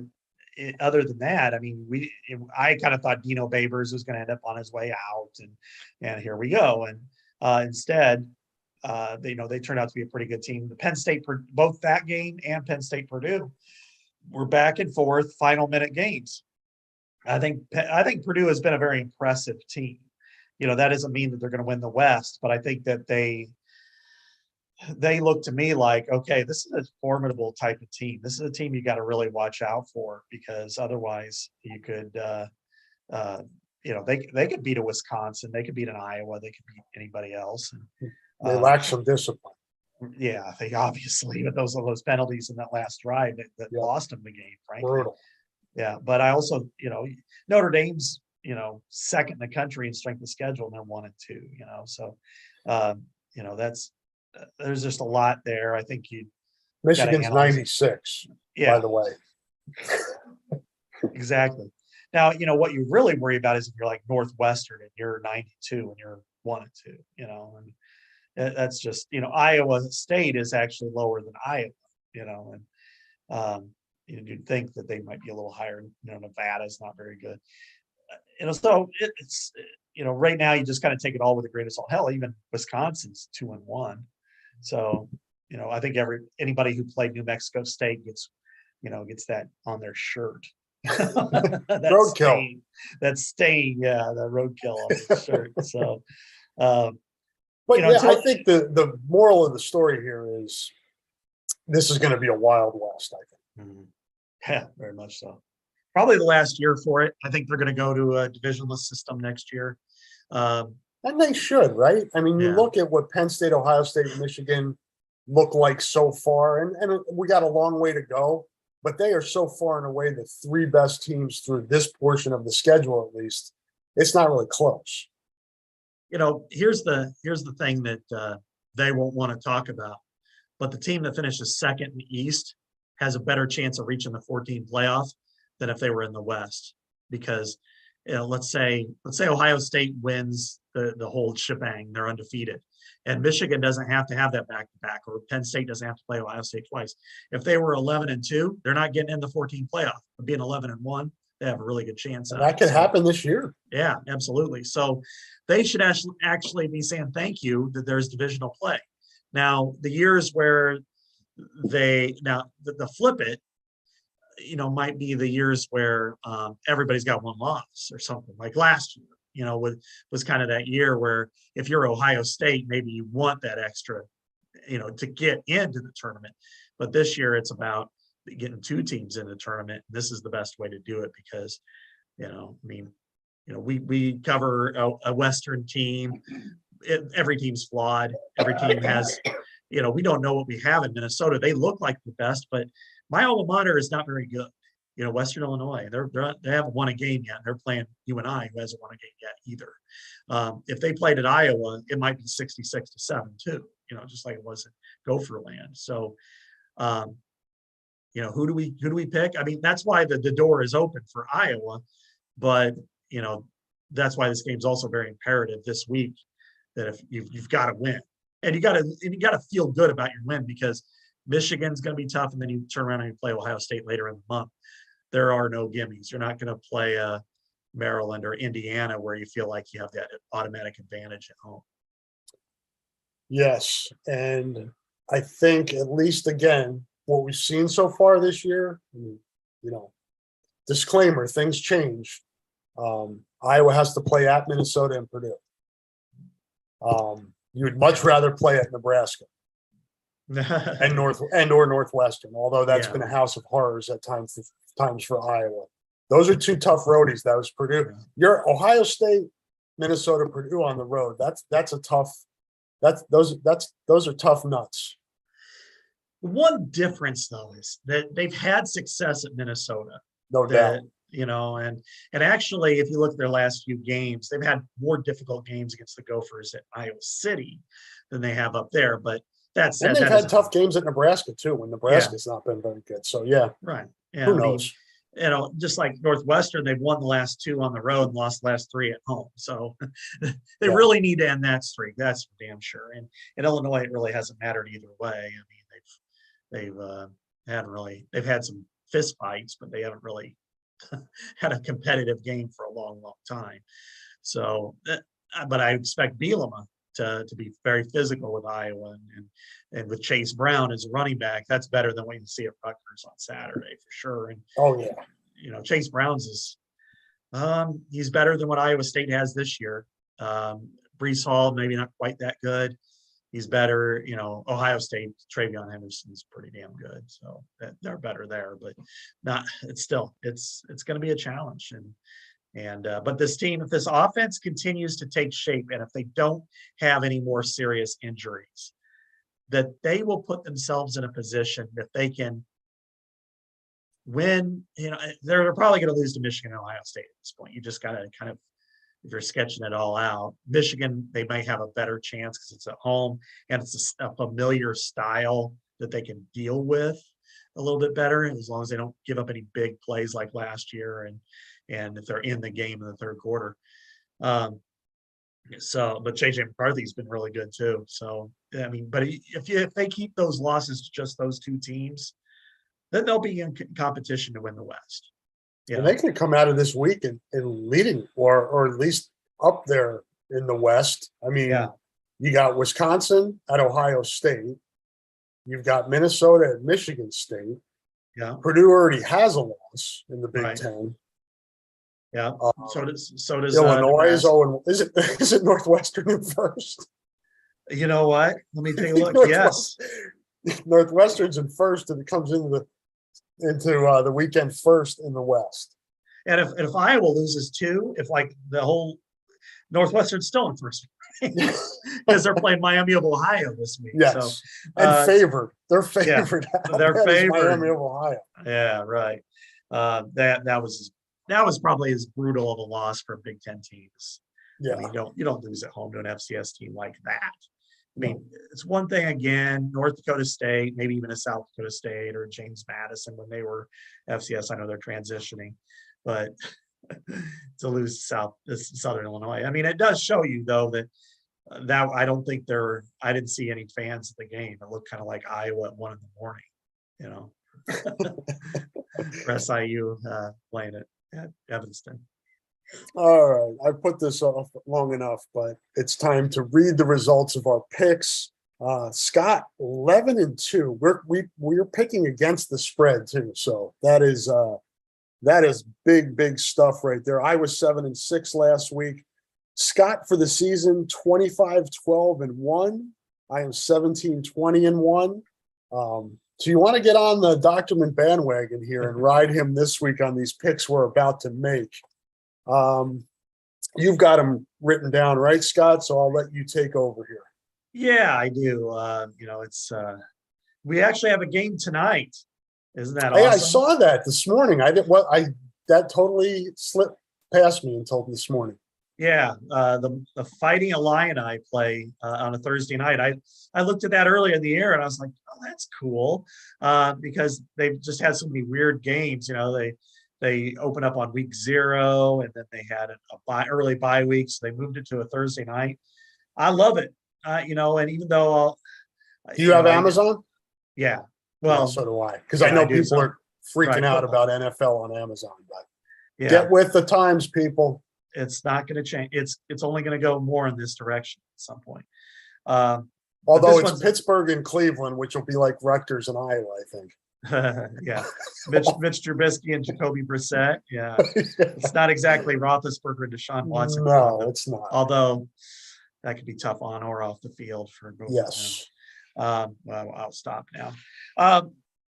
other than that, I kind of thought Dino Babers was going to end up on his way out. And here we go. And instead, they turned out to be a pretty good team. The Penn State, both that game and Penn State Purdue were back and forth final minute games. I think Purdue has been a very impressive team. That doesn't mean that they're going to win the West, but I think that they look to me like, okay, this is a formidable type of team. This is a team you got to really watch out for, because otherwise you could, they could beat a Wisconsin, they could beat an Iowa, they could beat anybody else. And, They lack some discipline. yeah, they obviously, with those penalties in that last drive that lost them the game, frankly. Brutal. Yeah, but I also, Notre Dame's, second in the country in strength of schedule, and they're 1-2. So, that's there's just a lot there. I think Michigan's 96. Yeah, by the way. Exactly. Now, what you really worry about is if you're like Northwestern and you're 92 and you're 1-2. And that's just, Iowa State is actually lower than Iowa. And you'd think that they might be a little higher. Nevada's not very good. So it's right now you just kind of take it all with a grain of salt. Hell, even Wisconsin's 2-1. So, I think anybody who played New Mexico State gets that on their shirt. Roadkill. That stain, yeah, the roadkill on the shirt. So, but I think the moral of the story here is this is going to be a Wild West, I think. Mm-hmm. Yeah, very much so. Probably the last year for it. I think they're going to go to a divisionless system next year. And they should, right? I mean, you look at what Penn State, Ohio State, and Michigan look like so far, and we got a long way to go, but they are so far and away the three best teams through this portion of the schedule, at least. It's not really close. Here's the thing that they won't want to talk about, but the team that finishes second in the East has a better chance of reaching the 14 playoff than if they were in the West, because let's say Ohio State wins the whole shebang, they're undefeated, and Michigan doesn't have to have that back-to-back, or Penn State doesn't have to play Ohio State twice. If they were 11-2, they're not getting in the 14 playoff. But being 11-1, they have a really good chance. That could happen this year. Yeah, absolutely. So they should actually be saying thank you that there's divisional play. Now, the years where the flip it, might be the years where everybody's got one loss or something, like last year, was kind of that year where if you're Ohio State, maybe you want that extra, to get into the tournament. But this year it's about getting two teams in the tournament. This is the best way to do it because, we cover a Western team. Every team's flawed. Every team has, we don't know what we have in Minnesota. They look like the best, but my alma mater is not very good. Western Illinois, they haven't won a game yet. They're playing UNI, who hasn't won a game yet either. If they played at Iowa, it might be 66-7 too. Just like it was at Gopherland. So, who do we pick? I mean, that's why the door is open for Iowa, but that's why this game's also very imperative this week. That if you've got to win, and you got to feel good about your win, because Michigan's going to be tough, and then you turn around and you play Ohio State later in the month. There are no gimmies. You're not going to play Maryland or Indiana where you feel like you have that automatic advantage at home. Yes, and I think at least again what we've seen so far this year, disclaimer, things change. Iowa has to play at Minnesota and Purdue. You would much rather play at Nebraska and or Northwestern, although that's been a house of horrors at times for Iowa. Those are two tough roadies. That was Purdue. Your Ohio State, Minnesota, Purdue on the road. Those are tough nuts. One difference though is that they've had success at Minnesota. No doubt. And actually, if you look at their last few games, they've had more difficult games against the Gophers at Iowa City than they have up there. But that said, and they've had tough games at Nebraska too, when Nebraska's not been very good. So right. Yeah, who knows? Just like Northwestern, they've won the last two on the road and lost the last three at home. So they really need to end that streak. That's for damn sure. And in Illinois, it really hasn't mattered either way. I mean, they've had some fist fights, but they haven't really had a competitive game for a long, long time. So, but I expect Bielema to be very physical with Iowa and with Chase Brown as a running back. That's better than what you see at Rutgers on Saturday for sure. And Oh yeah, Chase Brown's is he's better than what Iowa State has this year. Brees Hall maybe not quite that good. He's better. Ohio State Travion Henderson's pretty damn good, so they're better there. But not. It's still it's going to be a challenge. But this team, if this offense continues to take shape, and if they don't have any more serious injuries, that they will put themselves in a position that they can win. They're probably going to lose to Michigan and Ohio State at this point. You just got to kind of, if you're sketching it all out, Michigan, they might have a better chance because it's at home and it's a familiar style that they can deal with a little bit better, as long as they don't give up any big plays like last year and if they're in the game in the third quarter. But JJ McCarthy's been really good too. So, I mean, but if they keep those losses to just those two teams, then they'll be in competition to win the West. And they can come out of this week in leading or at least up there in the West. I mean, you got Wisconsin at Ohio State. You've got Minnesota at Michigan State. Yeah. Purdue already has a loss in the Big Ten. Yeah. So does Illinois is it Northwestern in first? You know what? Let me take a look. Yes. Northwestern's in first, and it comes into the weekend first in the West. And if Iowa loses two, if like the whole Northwestern's still in first because they're playing Miami of Ohio this week. Yes, so, and favored. They're favored. Yeah, they're favored. Miami of Ohio. Yeah, right. That was probably as brutal of a loss for Big Ten teams. Yeah, you don't lose at home to an FCS team like that. I mean, it's one thing again, North Dakota State, maybe even a South Dakota State or James Madison when they were FCS. I know they're transitioning, but to lose Southern Illinois. I mean, it does show you though that I don't think I didn't see any fans at the game. It looked kind of like Iowa at 1 a.m, for SIU playing it at Evanston. All right, I put this off long enough, but it's time to read the results of our picks. Scott, 11-2. We're picking against the spread too, so that is big stuff right there. I was 7-6 last week. Scott for the season 25-12-1. I am 17-20-1. So you want to get on the document bandwagon here and ride him this week on these picks we're about to make. You've got them written down, right, Scott? So I'll let you take over here. Yeah, I do. It's we actually have a game tonight. Isn't that awesome? Hey, I saw that this morning. That totally slipped past me until this morning. Yeah, the Fighting Illini play on a Thursday night. I looked at that earlier in the year and I was like, oh, that's cool, because they've just had so many weird games. They open up on week 0, and then they had early bye week, so they moved it to a Thursday night. I love it, and even though do you have Amazon? Yeah, well, so do I, because I know people are freaking out about NFL on Amazon, but get with the times, people. It's not going to change. It's only going to go more in this direction at some point. Although it's Pittsburgh and Cleveland, which will be like Rutgers and Iowa, I think. Yeah, Mitch Trubisky and Jacoby Brissett. Yeah, it's not exactly Roethlisberger and Deshaun Watson. No, it's not. Although that could be tough on or off the field for both. Yes. Well, I'll stop now.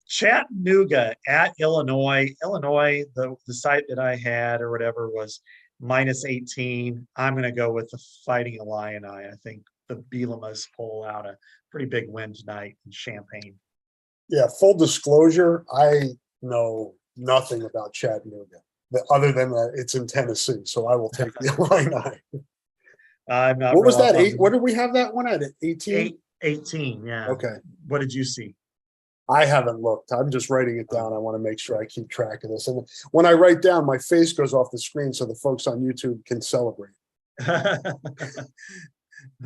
Chattanooga at Illinois. Illinois, the site that I had or whatever was -18. I'm going to go with the Fighting Illini. I think the Bielema's pull out a pretty big win tonight in Champaign. Yeah, full disclosure, I know nothing about Chattanooga other than that it's in Tennessee, so I will take the Illini. I'm not. What was that? What did we have that one at? 18? 18, yeah. Okay. What did you see? I haven't looked. I'm just writing it down. I want to make sure I keep track of this. And when I write down, my face goes off the screen so the folks on YouTube can celebrate.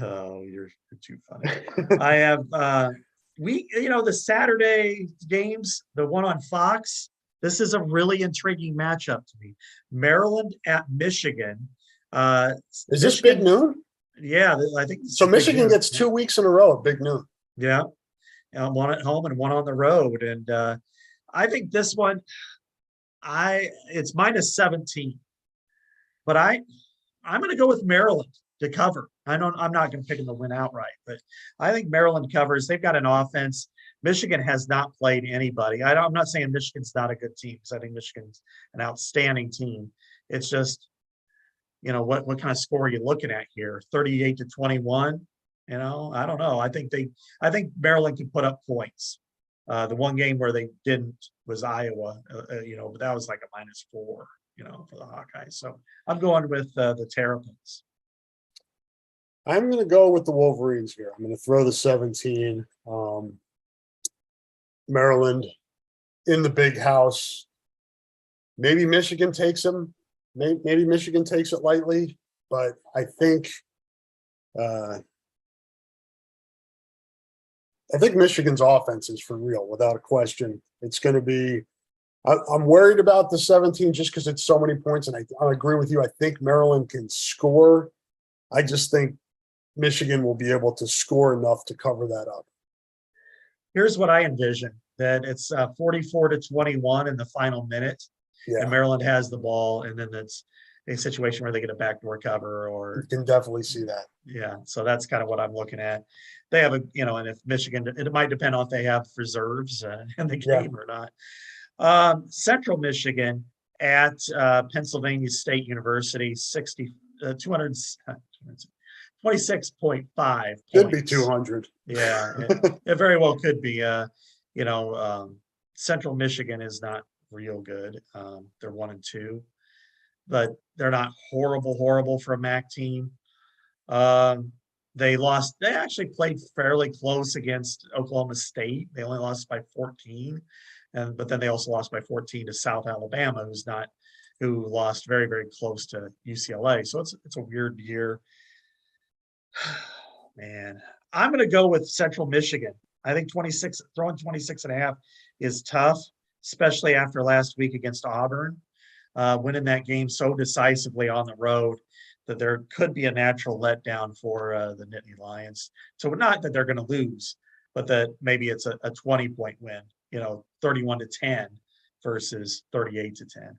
Oh, you're too funny. I have the Saturday games, the one on Fox. This is a really intriguing matchup to me. Maryland at Michigan. Is this big noon? Yeah, I think So Michigan gets 2 weeks in a row at Big Noon. Yeah, one at home and one on the road, and I think this one, it's minus 17, but I'm going to go with Maryland to cover. I'm not going to pick them to win outright, but I think Maryland covers. They've got an offense. Michigan has not played anybody. I'm not saying Michigan's not a good team, because I think Michigan's an outstanding team. It's just, what kind of score are you looking at here? 38-21. I don't know. I think Maryland can put up points. The one game where they didn't was Iowa, but that was like a -4, for the Hawkeyes. So I'm going with the Terrapins. I'm going to go with the Wolverines here. I'm going to throw the 17. Maryland in the big house. Maybe Michigan takes them. Maybe Michigan takes it lightly, but I think Michigan's offense is for real, without a question. It's going to be. I'm worried about the 17 just because it's so many points, and I agree with you. I think Maryland can score. I just think Michigan will be able to score enough to cover that up. Here's what I envision: that it's 44-21 in the final minute, and Maryland has the ball, and then it's a situation where they get a backdoor cover, or you can definitely see that. Yeah, so that's kind of what I'm looking at. They have and if Michigan, it might depend on if they have reserves in the game or not. Central Michigan at Pennsylvania State University, 26.5 Could be 200. Yeah, it very well could be. Central Michigan is not real good. They're 1-2, but they're not horrible for a MAC team. They actually played fairly close against Oklahoma State. They only lost by 14, but then they also lost by 14 to South Alabama, who lost very, very close to UCLA. So it's a weird year. Man, I'm going to go with Central Michigan. I think throwing 26.5 is tough, especially after last week against Auburn, winning that game so decisively on the road that there could be a natural letdown for the Nittany Lions. So not that they're going to lose, but that maybe it's a 20-point win, 31-10 versus 38-10.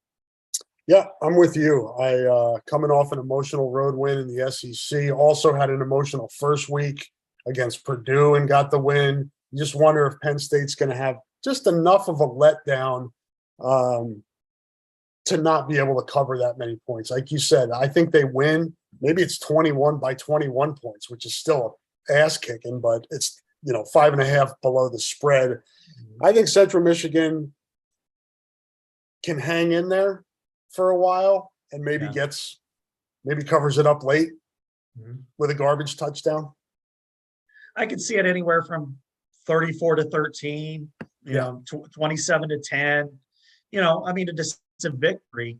Yeah, I'm with you. I coming off an emotional road win in the SEC, also had an emotional first week against Purdue and got the win. You just wonder if Penn State's going to have just enough of a letdown to not be able to cover that many points. Like you said, I think they win. Maybe it's 21 by 21 points, which is still an ass kicking, but it's 5.5 below the spread. I think Central Michigan can hang in there for a while and maybe covers it up late with a garbage touchdown. I could see it anywhere from 34-13, 27-10. A decisive victory,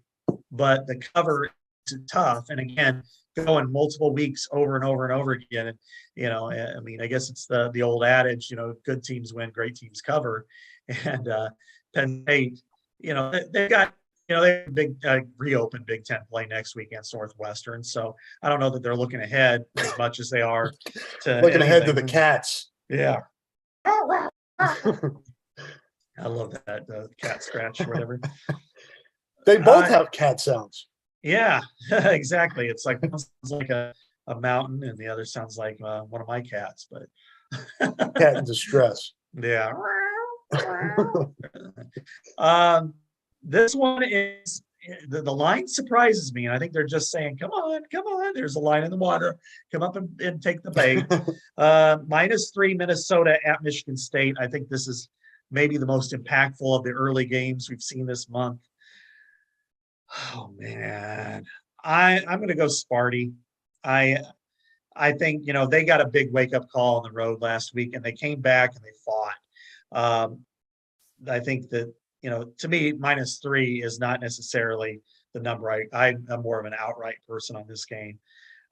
but the cover is tough. And again, going multiple weeks over and over and over again. I guess it's the old adage, good teams win, great teams cover. And Penn State, they've got they reopen Big Ten play next week against Northwestern. So I don't know that they're looking ahead as much as they are to looking ahead to the Cats. Yeah. I love that cat scratch or whatever. They both have cat sounds. Yeah, exactly. It's like one sounds like a mountain, and the other sounds like one of my cats. But cat in distress. Yeah. This one is the line surprises me, and I think they're just saying, "Come on, there's a line in the water. Come up and take the bait." -3 Minnesota at Michigan State. I think this is maybe the most impactful of the early games we've seen this month. Oh man, I'm going to go Sparty. I think they got a big wake up call on the road last week, and they came back and they fought. I think that to me, -3 is not necessarily the number. I'm more of an outright person on this game.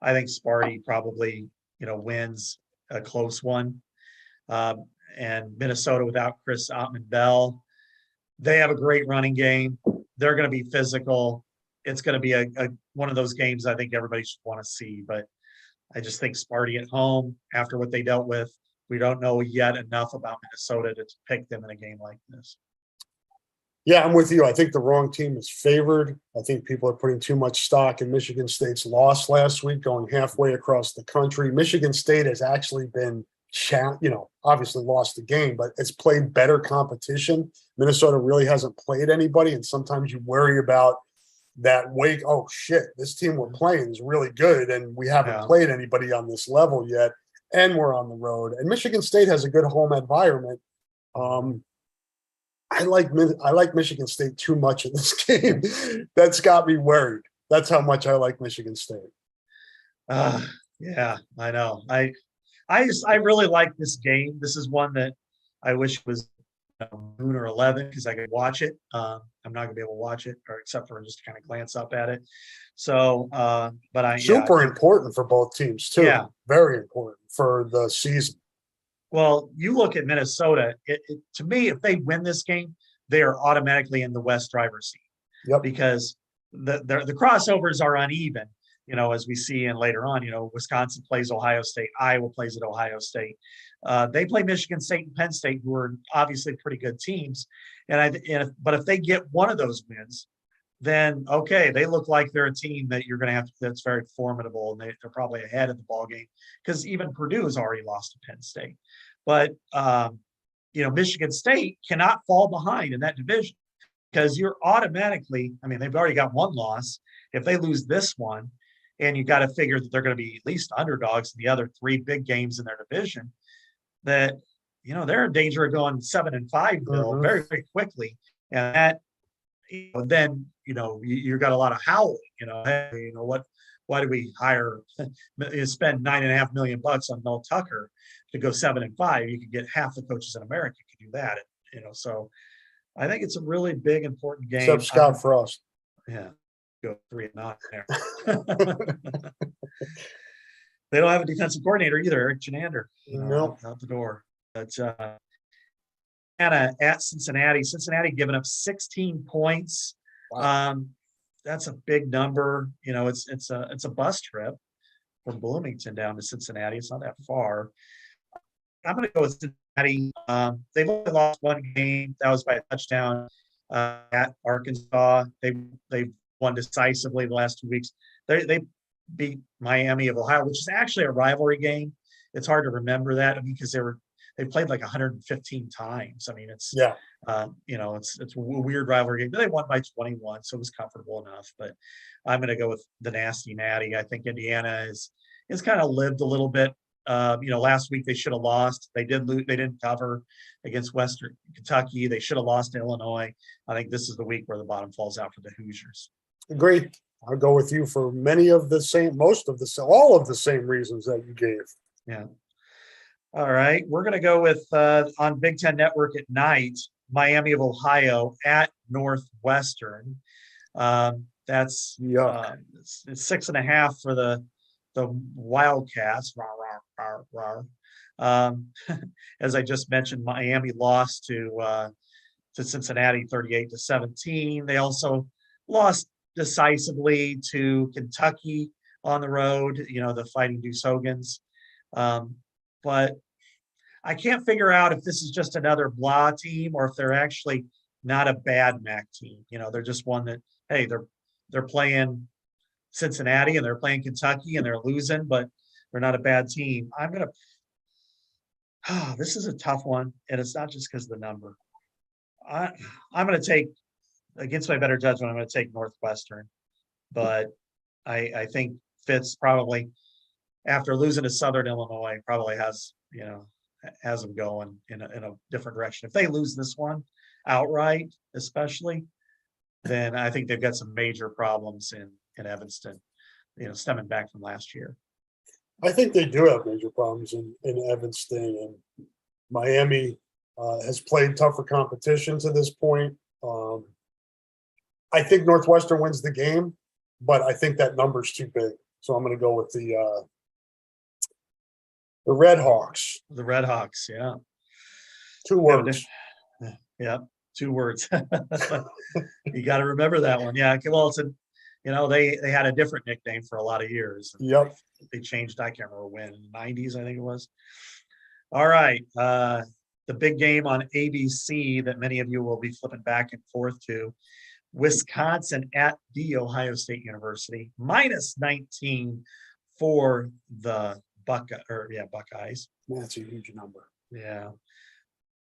I think Sparty probably wins a close one. And Minnesota without Chris Ottman-Bell, they have a great running game. They're going to be physical. It's going to be a one of those games I think everybody should want to see. But I just think Sparty at home, after what they dealt with, we don't know yet enough about Minnesota to pick them in a game like this. Yeah, I'm with you. I think the wrong team is favored. I think people are putting too much stock in Michigan State's loss last week, going halfway across the country. Michigan State has actually been, obviously lost the game, but it's played better competition. Minnesota really hasn't played anybody, and sometimes you worry about that wake. Oh shit, this team we're playing is really good, and we haven't played anybody on this level yet, and we're on the road. And Michigan State has a good home environment. I like Michigan State too much in this game. That's got me worried. That's how much I like Michigan State. Yeah, I know. I really like this game. This is one that I wish was noon or 11 because I could watch it. I'm not gonna be able to watch it, or except for just kind of glance up at it. So, but I super important for both teams too. Yeah, very important for the season. Well, you look at Minnesota. To me, if they win this game, they are automatically in the West driver's seat. Yep. Because the crossovers are uneven. As we see in later on, Wisconsin plays Ohio State, Iowa plays at Ohio State. They play Michigan State and Penn State, who are obviously pretty good teams. But if they get one of those wins, then okay, they look like they're a team that you're going to have that's very formidable, and they're probably ahead of the ball game because even Purdue has already lost to Penn State. But Michigan State cannot fall behind in that division because you're automatically. I mean, they've already got one loss. If they lose this one, and you got to figure that they're going to be at least underdogs in the other three big games in their division, that they're in danger of going 7-5 very, very quickly, and that. Then you've got a lot of howling. Hey, why do we spend $9.5 million on Mel Tucker to go 7-5? You could get half the coaches in America could do that. So I think it's a really big, important game. Except Scott Frost. Yeah, go 3-9 there. They don't have a defensive coordinator either, Eric Chenander. Out the door. But at Cincinnati. Cincinnati giving up 16 points. Wow. That's a big number. It's a bus trip from Bloomington down to Cincinnati. It's not that far. I'm going to go with Cincinnati. They've only lost one game. That was by a touchdown at Arkansas. They've won decisively the last 2 weeks. They beat Miami of Ohio, which is actually a rivalry game. It's hard to remember that because they played like 115 times. I mean, it's a weird rivalry game. But they won by 21, so it was comfortable enough. But I'm going to go with the Nasty Natty. I think Indiana is kind of lived a little bit. Last week they should have lost. They did lose. They didn't cover against Western Kentucky. They should have lost to Illinois. I think this is the week where the bottom falls out for the Hoosiers. Agreed. I'll go with you for all of the same reasons that you gave. Yeah. All right. We're going to go with on Big Ten Network at night, Miami of Ohio at Northwestern. That's it's 6.5 for the Wildcats. As I just mentioned, Miami lost to Cincinnati 38-17. They also lost decisively to Kentucky on the road. The Fighting Deuce Hogans. But I can't figure out if this is just another blah team or if they're actually not a bad MAC team. They're just one that, hey, they're playing Cincinnati and they're playing Kentucky and they're losing, but they're not a bad team. This is a tough one, and it's not just because of the number. I'm going to take, against my better judgment, I'm going to take Northwestern, but I think Fitz probably, after losing to Southern Illinois, probably has them going in a different direction. If they lose this one outright, especially, then I think they've got some major problems in Evanston, stemming back from last year. I think they do have major problems in Evanston, and Miami has played tougher competition to this point. I think Northwestern wins the game, but I think that number's too big. So I'm going to go with the Red Hawks. The Red Hawks, yeah. 2 words. Yeah, 2 words. You got to remember that one. Yeah, well, they had a different nickname for a lot of years. Yep. They changed, I can't remember when, 90s, I think it was. All right. The big game on ABC that many of you will be flipping back and forth to. Wisconsin at the Ohio State University, -19 for the Buckeyes. That's a huge number. Yeah.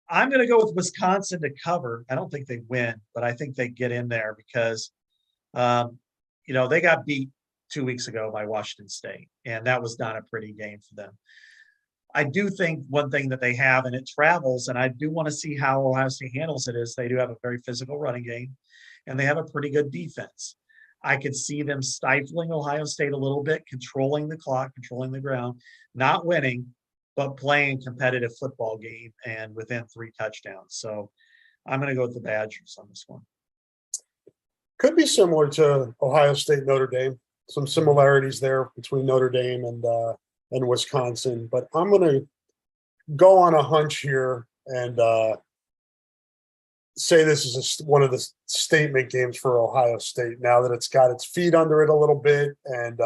I'm going to go with Wisconsin to cover. I don't think they win, but I think they get in there because, they got beat 2 weeks ago by Washington State, and that was not a pretty game for them. I do think one thing that they have, and it travels, and I do want to see how Ohio State handles it, is they do have a very physical running game, and they have a pretty good defense. I could see them stifling Ohio State a little bit, controlling the clock, controlling the ground, not winning, but playing a competitive football game and within 3 touchdowns. So I'm going to go with the Badgers on this one. Could be similar to Ohio State, Notre Dame. Some similarities there between Notre Dame and Wisconsin, but I'm going to go on a hunch here and say this is one of the statement games for Ohio State now that it's got its feet under it a little bit, and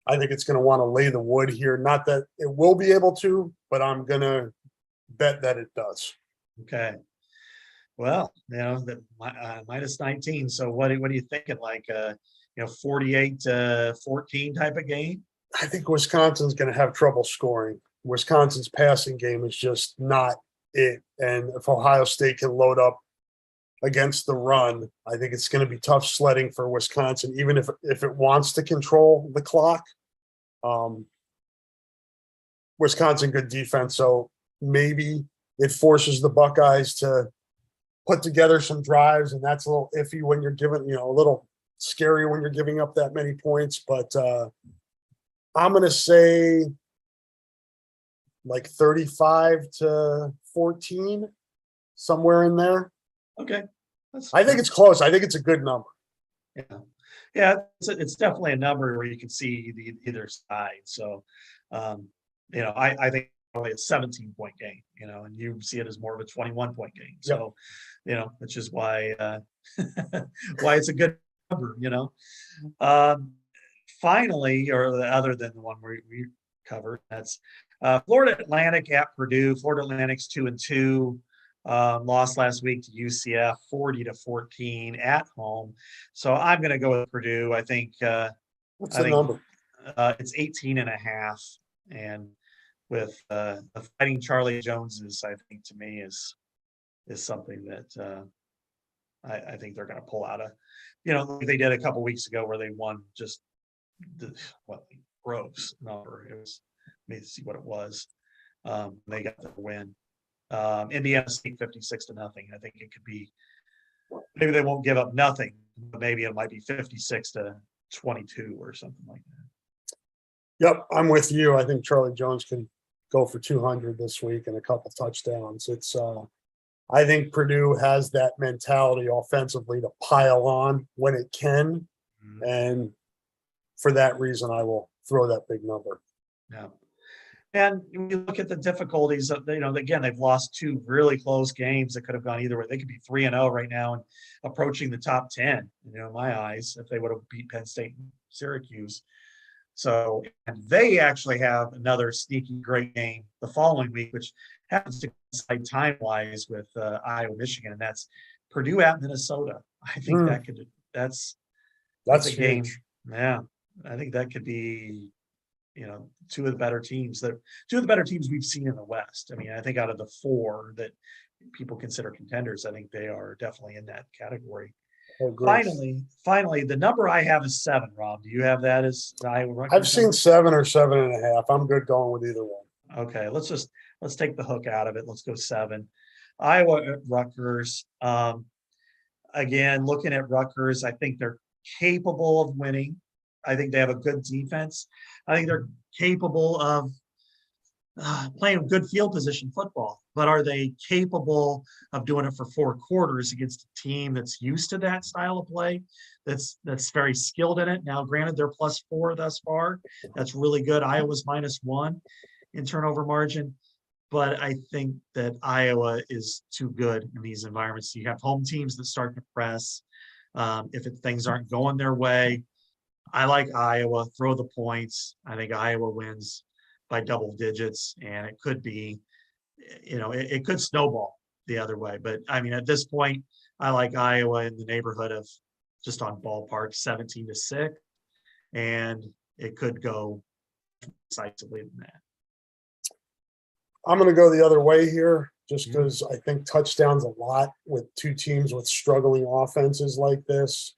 I think it's going to want to lay the wood here. Not that it will be able to, but I'm going to bet that it does. Okay. Well, that -19. So what are you thinking? Like 48-14 type of game? I think Wisconsin's going to have trouble scoring. Wisconsin's passing game is just not it. And if Ohio State can load up against the run, I think it's going to be tough sledding for Wisconsin, even if it wants to control the clock. Wisconsin, good defense. So maybe it forces the Buckeyes to put together some drives, and that's a little iffy when you're giving, a little scary when you're giving up that many points. But I'm going to say like 35-14, somewhere in there. Okay. I think it's close. I think it's a good number. Yeah. It's definitely a number where you can see either side. So, I think probably a 17-point game, and you see it as more of a 21-point game. So, which is why why it's a good number, Finally, or other than the one we covered, that's Florida Atlantic at Purdue. Florida Atlantic's 2-2. Lost last week to UCF 40-14 at home. So I'm going to go with Purdue. I think what's the number? It's 18.5. And with the Fighting Charlie Joneses, I think to me is something that I think they're going to pull out like they did a couple weeks ago where they won just gross number. It was, let me see what it was. They got their win. Indiana State 56-0. I think it could be, maybe they won't give up nothing, but maybe it might be 56-22 or something like that. Yep, I'm with you. I think Charlie Jones can go for 200 this week and a couple touchdowns. It's I think Purdue has that mentality offensively to pile on when it can, and for that reason, I will throw that big number. Yeah. And when you look at the difficulties of, again, they've lost 2 really close games that could have gone either way. They could be 3-0 right now and approaching the top 10, in my eyes, if they would have beat Penn State and Syracuse. So, and they actually have another sneaky great game the following week, which happens to coincide time-wise with Iowa, Michigan, and that's Purdue at Minnesota. I think that's a game. Yeah, I think that could be, 2 of the better teams we've seen in the West. I mean, I think out of the 4 that people consider contenders, I think they are definitely in that category. Oh, finally, the number I have is 7. Rob, do you have that as Iowa Rutgers? I've seen 7 or 7.5. I'm good going with either one. Okay, let's take the hook out of it. Let's go 7. Iowa at Rutgers. Again, looking at Rutgers, I think they're capable of winning. I think they have a good defense. I think they're capable of playing good field position football, but are they capable of doing it for 4 quarters against a team that's used to that style of play, that's very skilled in it? Now, granted, they're +4 thus far. That's really good. Iowa's -1 in turnover margin, but I think that Iowa is too good in these environments. You have home teams that start to press. Things aren't going their way, I like Iowa. Throw the points. I think Iowa wins by double digits, and it could be, it could snowball the other way. But I mean, at this point, I like Iowa in the neighborhood of just on ballpark 17-6, and it could go decisively than that. I'm going to go the other way here just Mhm. because I think touchdowns a lot with two teams with struggling offenses like this.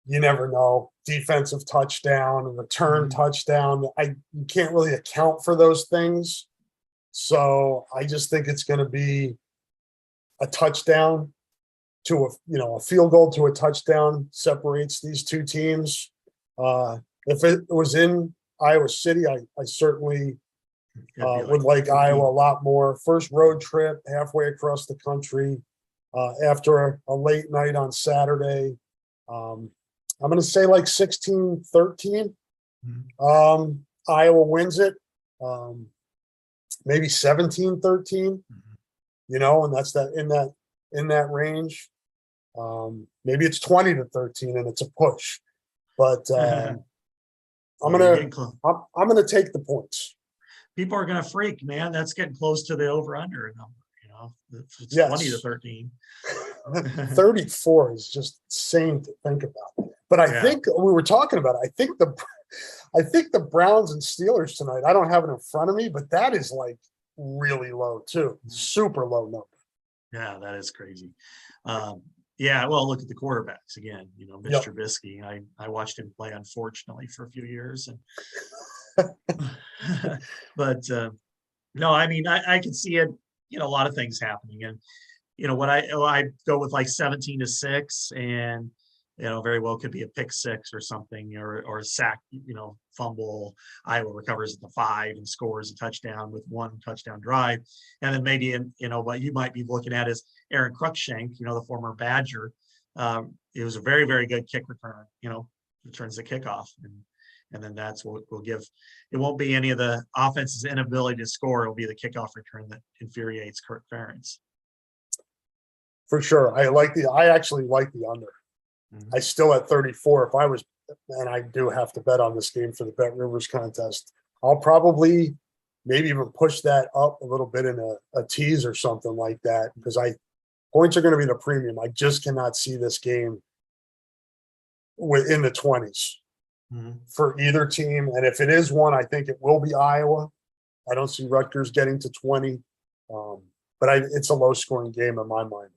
You never know. Defensive touchdown, return Mhm. touchdown. You can't really account for those things. So I just think it's going to be a touchdown to a field goal to a touchdown separates these two teams. If it was in Iowa City, I certainly It'd be would like like Iowa a lot more. First road trip halfway across the country after a late night on Saturday. I'm going to say like 16-13. Iowa wins it. Maybe 17-13, and that's in that range. Maybe it's 20-13 and it's a push, but I'm Well, gonna take the points. people are going to freak, man. That's getting close to the over/under number. If it's Yes. 20-13. 34 is just insane to think about. But I think we were talking about it. I think the Browns and Steelers tonight, I don't have it in front of me, but that is like really low too. Super low number. Yeah, that is crazy. Well, look at the quarterbacks again. Mitch Trubisky. I watched him play, unfortunately, for a few years, and but no, I mean, I can see it. A lot of things happening, and what I go with like 17-6, and very well could be a pick six or something, or a sack, fumble. Iowa recovers at the 5 and scores a touchdown with one touchdown drive. And then maybe, what you might be looking at is Aaron Cruikshank, the former Badger. It was a very, very good kick return, returns the kickoff. And then that's what will give, it won't be any of the offense's inability to score. It'll be the kickoff return that infuriates Kirk Ferentz. For sure. I actually like the under. I still at 34. And I do have to bet on this game for the Bet Rivers contest. I'll probably maybe even push that up a little bit in a tease or something like that, because points are going to be the premium. I just cannot see this game within the 20s for either team. And if it is one, I think it will be Iowa. I don't see Rutgers getting to 20. But it's a low scoring game in my mind.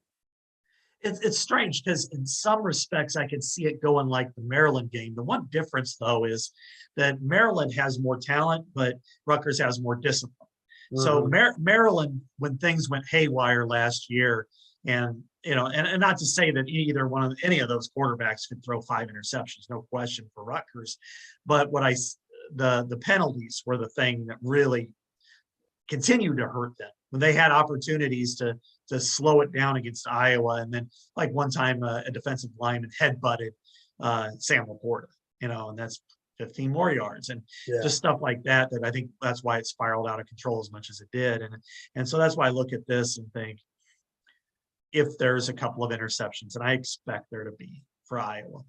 It's strange because in some respects I could see it going like the Maryland game. The one difference, though, is that Maryland has more talent, but Rutgers has more discipline. So Maryland, when things went haywire last year, and and not to say that any of those quarterbacks could throw 5 interceptions, no question for Rutgers, but the penalties were the thing that really continued to hurt them when they had opportunities to slow it down against Iowa. And then like one time a defensive lineman headbutted Sam Laporta, and that's 15 more yards, and just stuff like that I think that's why it spiraled out of control as much as it did. And so that's why I look at this and think, if there's a couple of interceptions, and I expect there to be for Iowa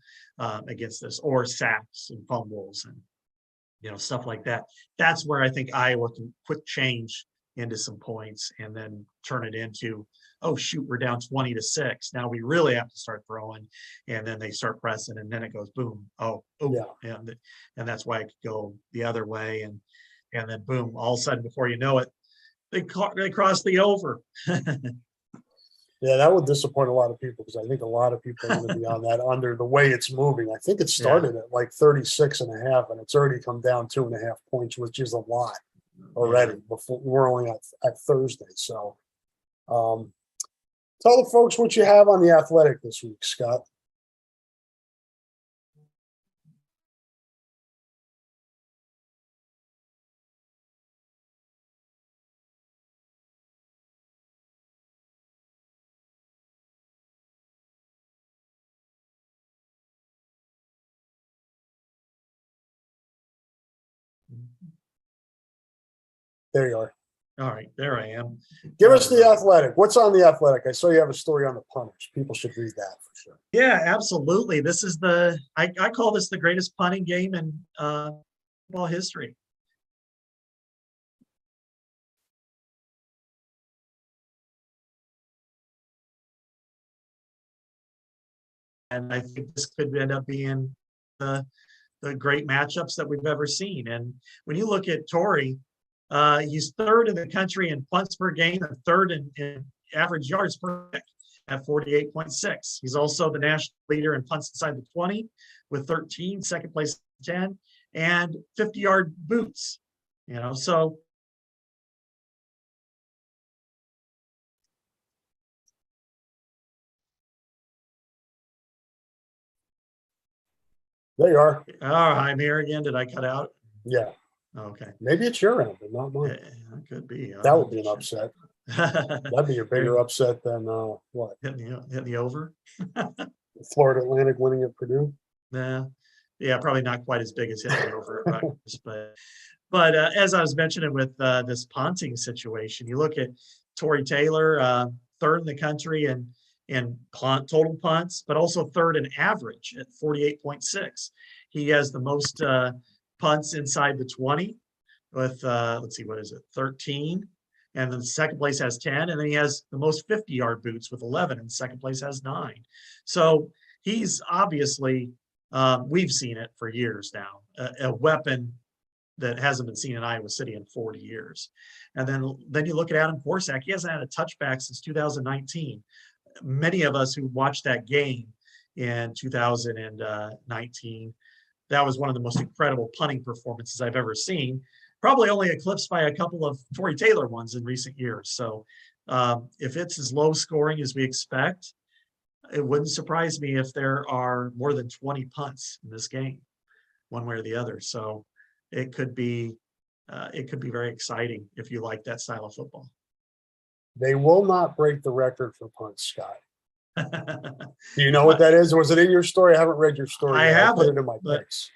against this, or sacks and fumbles and stuff like that, that's where I think Iowa can quick change into some points and then turn it into, oh shoot, we're down 20-6. Now we really have to start throwing, and then they start pressing, and then it goes boom. And that's why it could go the other way, and then boom, all of a sudden before you know it, they cross the over. Yeah, that would disappoint a lot of people, because I think a lot of people are going to be on that under the way it's moving. I think it started at like 36.5, and it's already come down 2.5 points, which is a lot already. Before we're only at Thursday. So tell the folks what you have on the Athletic this week, Scott. There you are. All right, there I am. Give us the Athletic. What's on the Athletic? I saw you have a story on the punters. People should read that for sure. Yeah, absolutely. This is I call this the greatest punting game in football history. And I think this could end up being the great matchups that we've ever seen. And when you look at Torrey, he's third in the country in punts per game and third in average yards per kick at 48.6. He's also the national leader in punts inside the 20 with 13, second place 10, and 50-yard boots. So there you are. Oh, I'm here again. Did I cut out? Yeah. Okay. Maybe it's your end, but not mine. It could be. That would be an upset. That'd be a bigger upset than what? Hitting the over. Florida Atlantic winning at Purdue. Nah. Yeah, probably not quite as big as hitting the over at Rutgers, but as I was mentioning with this punting situation, you look at Torrey Taylor, third in the country in total punts, but also third in average at 48.6. He has the most punts inside the 20 with let's see, what is it, 13, and then second place has 10, and then he has the most 50-yard boots with 11, and second place has 9. So he's obviously we've seen it for years now, a weapon that hasn't been seen in Iowa City in 40 years. And then you look at Adam Korsak. He hasn't had a touchback since 2019. Many of us who watched that game in 2019, that was one of the most incredible punting performances I've ever seen, probably only eclipsed by a couple of Torrey Taylor ones in recent years. So if it's as low scoring as we expect, it wouldn't surprise me if there are more than 20 punts in this game, one way or the other. So it could be very exciting if you like that style of football. They will not break the record for punts, Scott. Do you know what that is? Was it in your story? I haven't read your story. I have put it in my picks.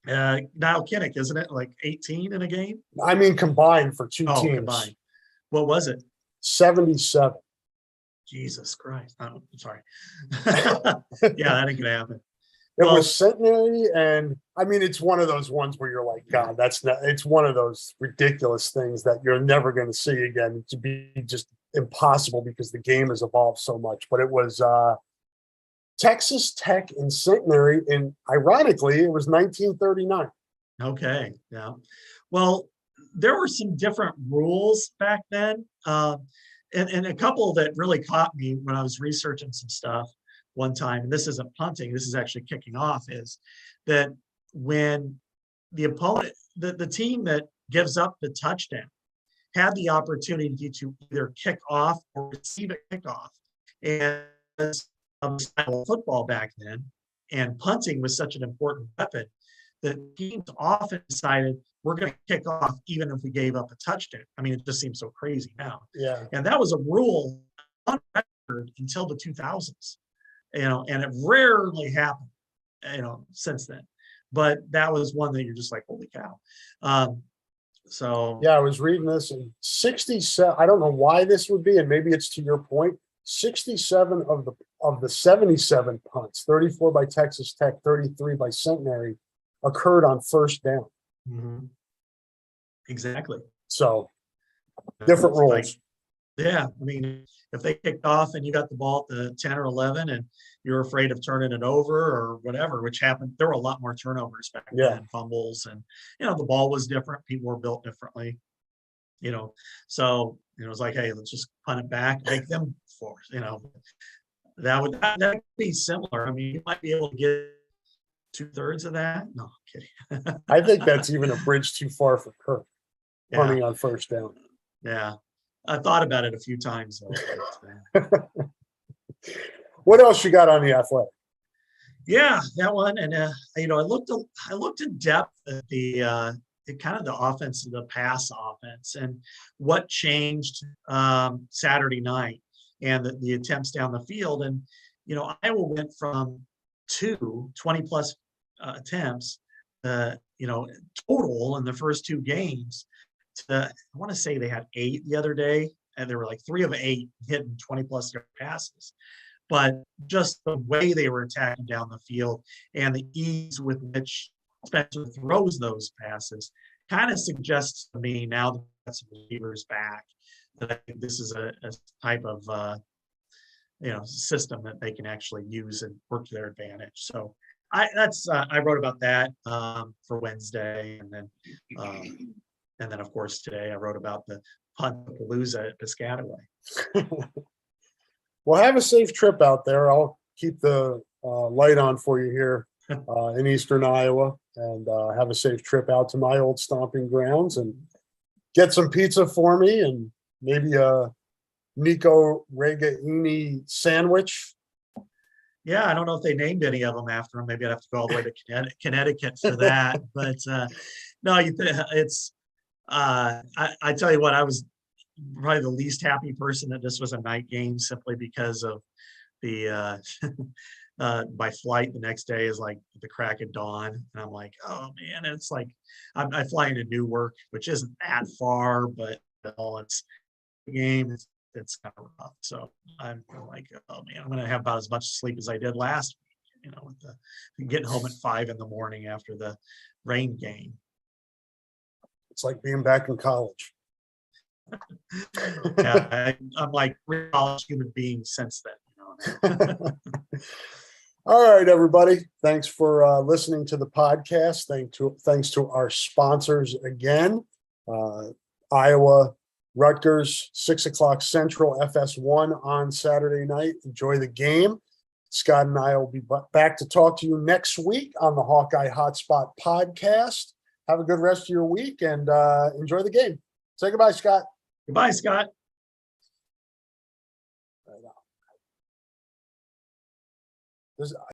Niall Kinnick, isn't it? Like 18 in a game? I mean, combined for two teams. Combined. What was it? 77. Jesus Christ. I'm sorry. Yeah, that ain't gonna happen. It was centenary, and I mean, it's one of those ones where you're like, God, it's one of those ridiculous things that you're never going to see again. To be just impossible because the game has evolved so much. But it was Texas Tech in centenary, and ironically, it was 1939. Okay, yeah. Well, there were some different rules back then, and a couple that really caught me when I was researching some stuff one time, and this isn't punting, this is actually kicking off, is that when the opponent, the team that gives up the touchdown had the opportunity to either kick off or receive a kickoff. And football back then, and punting was such an important weapon that teams often decided we're going to kick off even if we gave up a touchdown. I mean, it just seems so crazy now. Yeah. And that was a rule on record until the 2000s. And it rarely happened, since then. But that was one that you're just like, holy cow. So yeah, I was reading this, and 67. I don't know why this would be, and maybe it's to your point. 67 of the 77 punts, 34 by Texas Tech, 33 by Centenary, occurred on first down. Mm-hmm. Exactly. So different rules. Like, yeah, I mean, if they kicked off and you got the ball at the 10 or 11 and you're afraid of turning it over or whatever, which happened, there were a lot more turnovers back then, fumbles, and the ball was different. People were built differently, So it was like, hey, let's just punt it back, make them force. That would be similar. I mean, you might be able to get 2/3 of that. No, I'm kidding. I think that's even a bridge too far for Kirk, punting on first down. Yeah. I thought about it a few times. What else you got on the Athletic? Yeah, that one, and I looked in depth at the kind of the offense, the pass offense, and what changed Saturday night, and the attempts down the field, and Iowa went from 20 plus attempts, total in the first two games, I want to say they had 8 the other day, and they were like 3 of 8 hitting 20+ yard passes. But just the way they were attacking down the field and the ease with which Spencer throws those passes kind of suggests to me, now that that's receivers back, that I think this is a type of system that they can actually use and work to their advantage. So I wrote about that for Wednesday, and then of course today I wrote about the Punt-a-Palooza at Piscataway. Well, have a safe trip out there. I'll keep the light on for you here in Eastern Iowa, and have a safe trip out to my old stomping grounds, and get some pizza for me, and maybe a Nico Regaini sandwich. Yeah, I don't know if they named any of them after him. Maybe I'd have to go all the way to Connecticut for that. But no, it's I tell you what, I was probably the least happy person that this was a night game, simply because of the my flight the next day is like the crack of dawn, and I'm like, oh man, and it's like I fly into Newark, which isn't that far, but it's a game. It's kind of rough. So I'm like, oh man, I'm gonna have about as much sleep as I did last week, with getting home at 5 a.m. after the rain game. It's like being back in college. Yeah, I'm like a college human being since then. All right, everybody. Thanks for listening to the podcast. Thanks to our sponsors again. Iowa, Rutgers, 6:00 Central, FS1 on Saturday night. Enjoy the game. Scott and I will be back to talk to you next week on the Hawkeye Hotspot podcast. Have a good rest of your week, and enjoy the game. Say goodbye, Scott. Goodbye, Scott. Right on.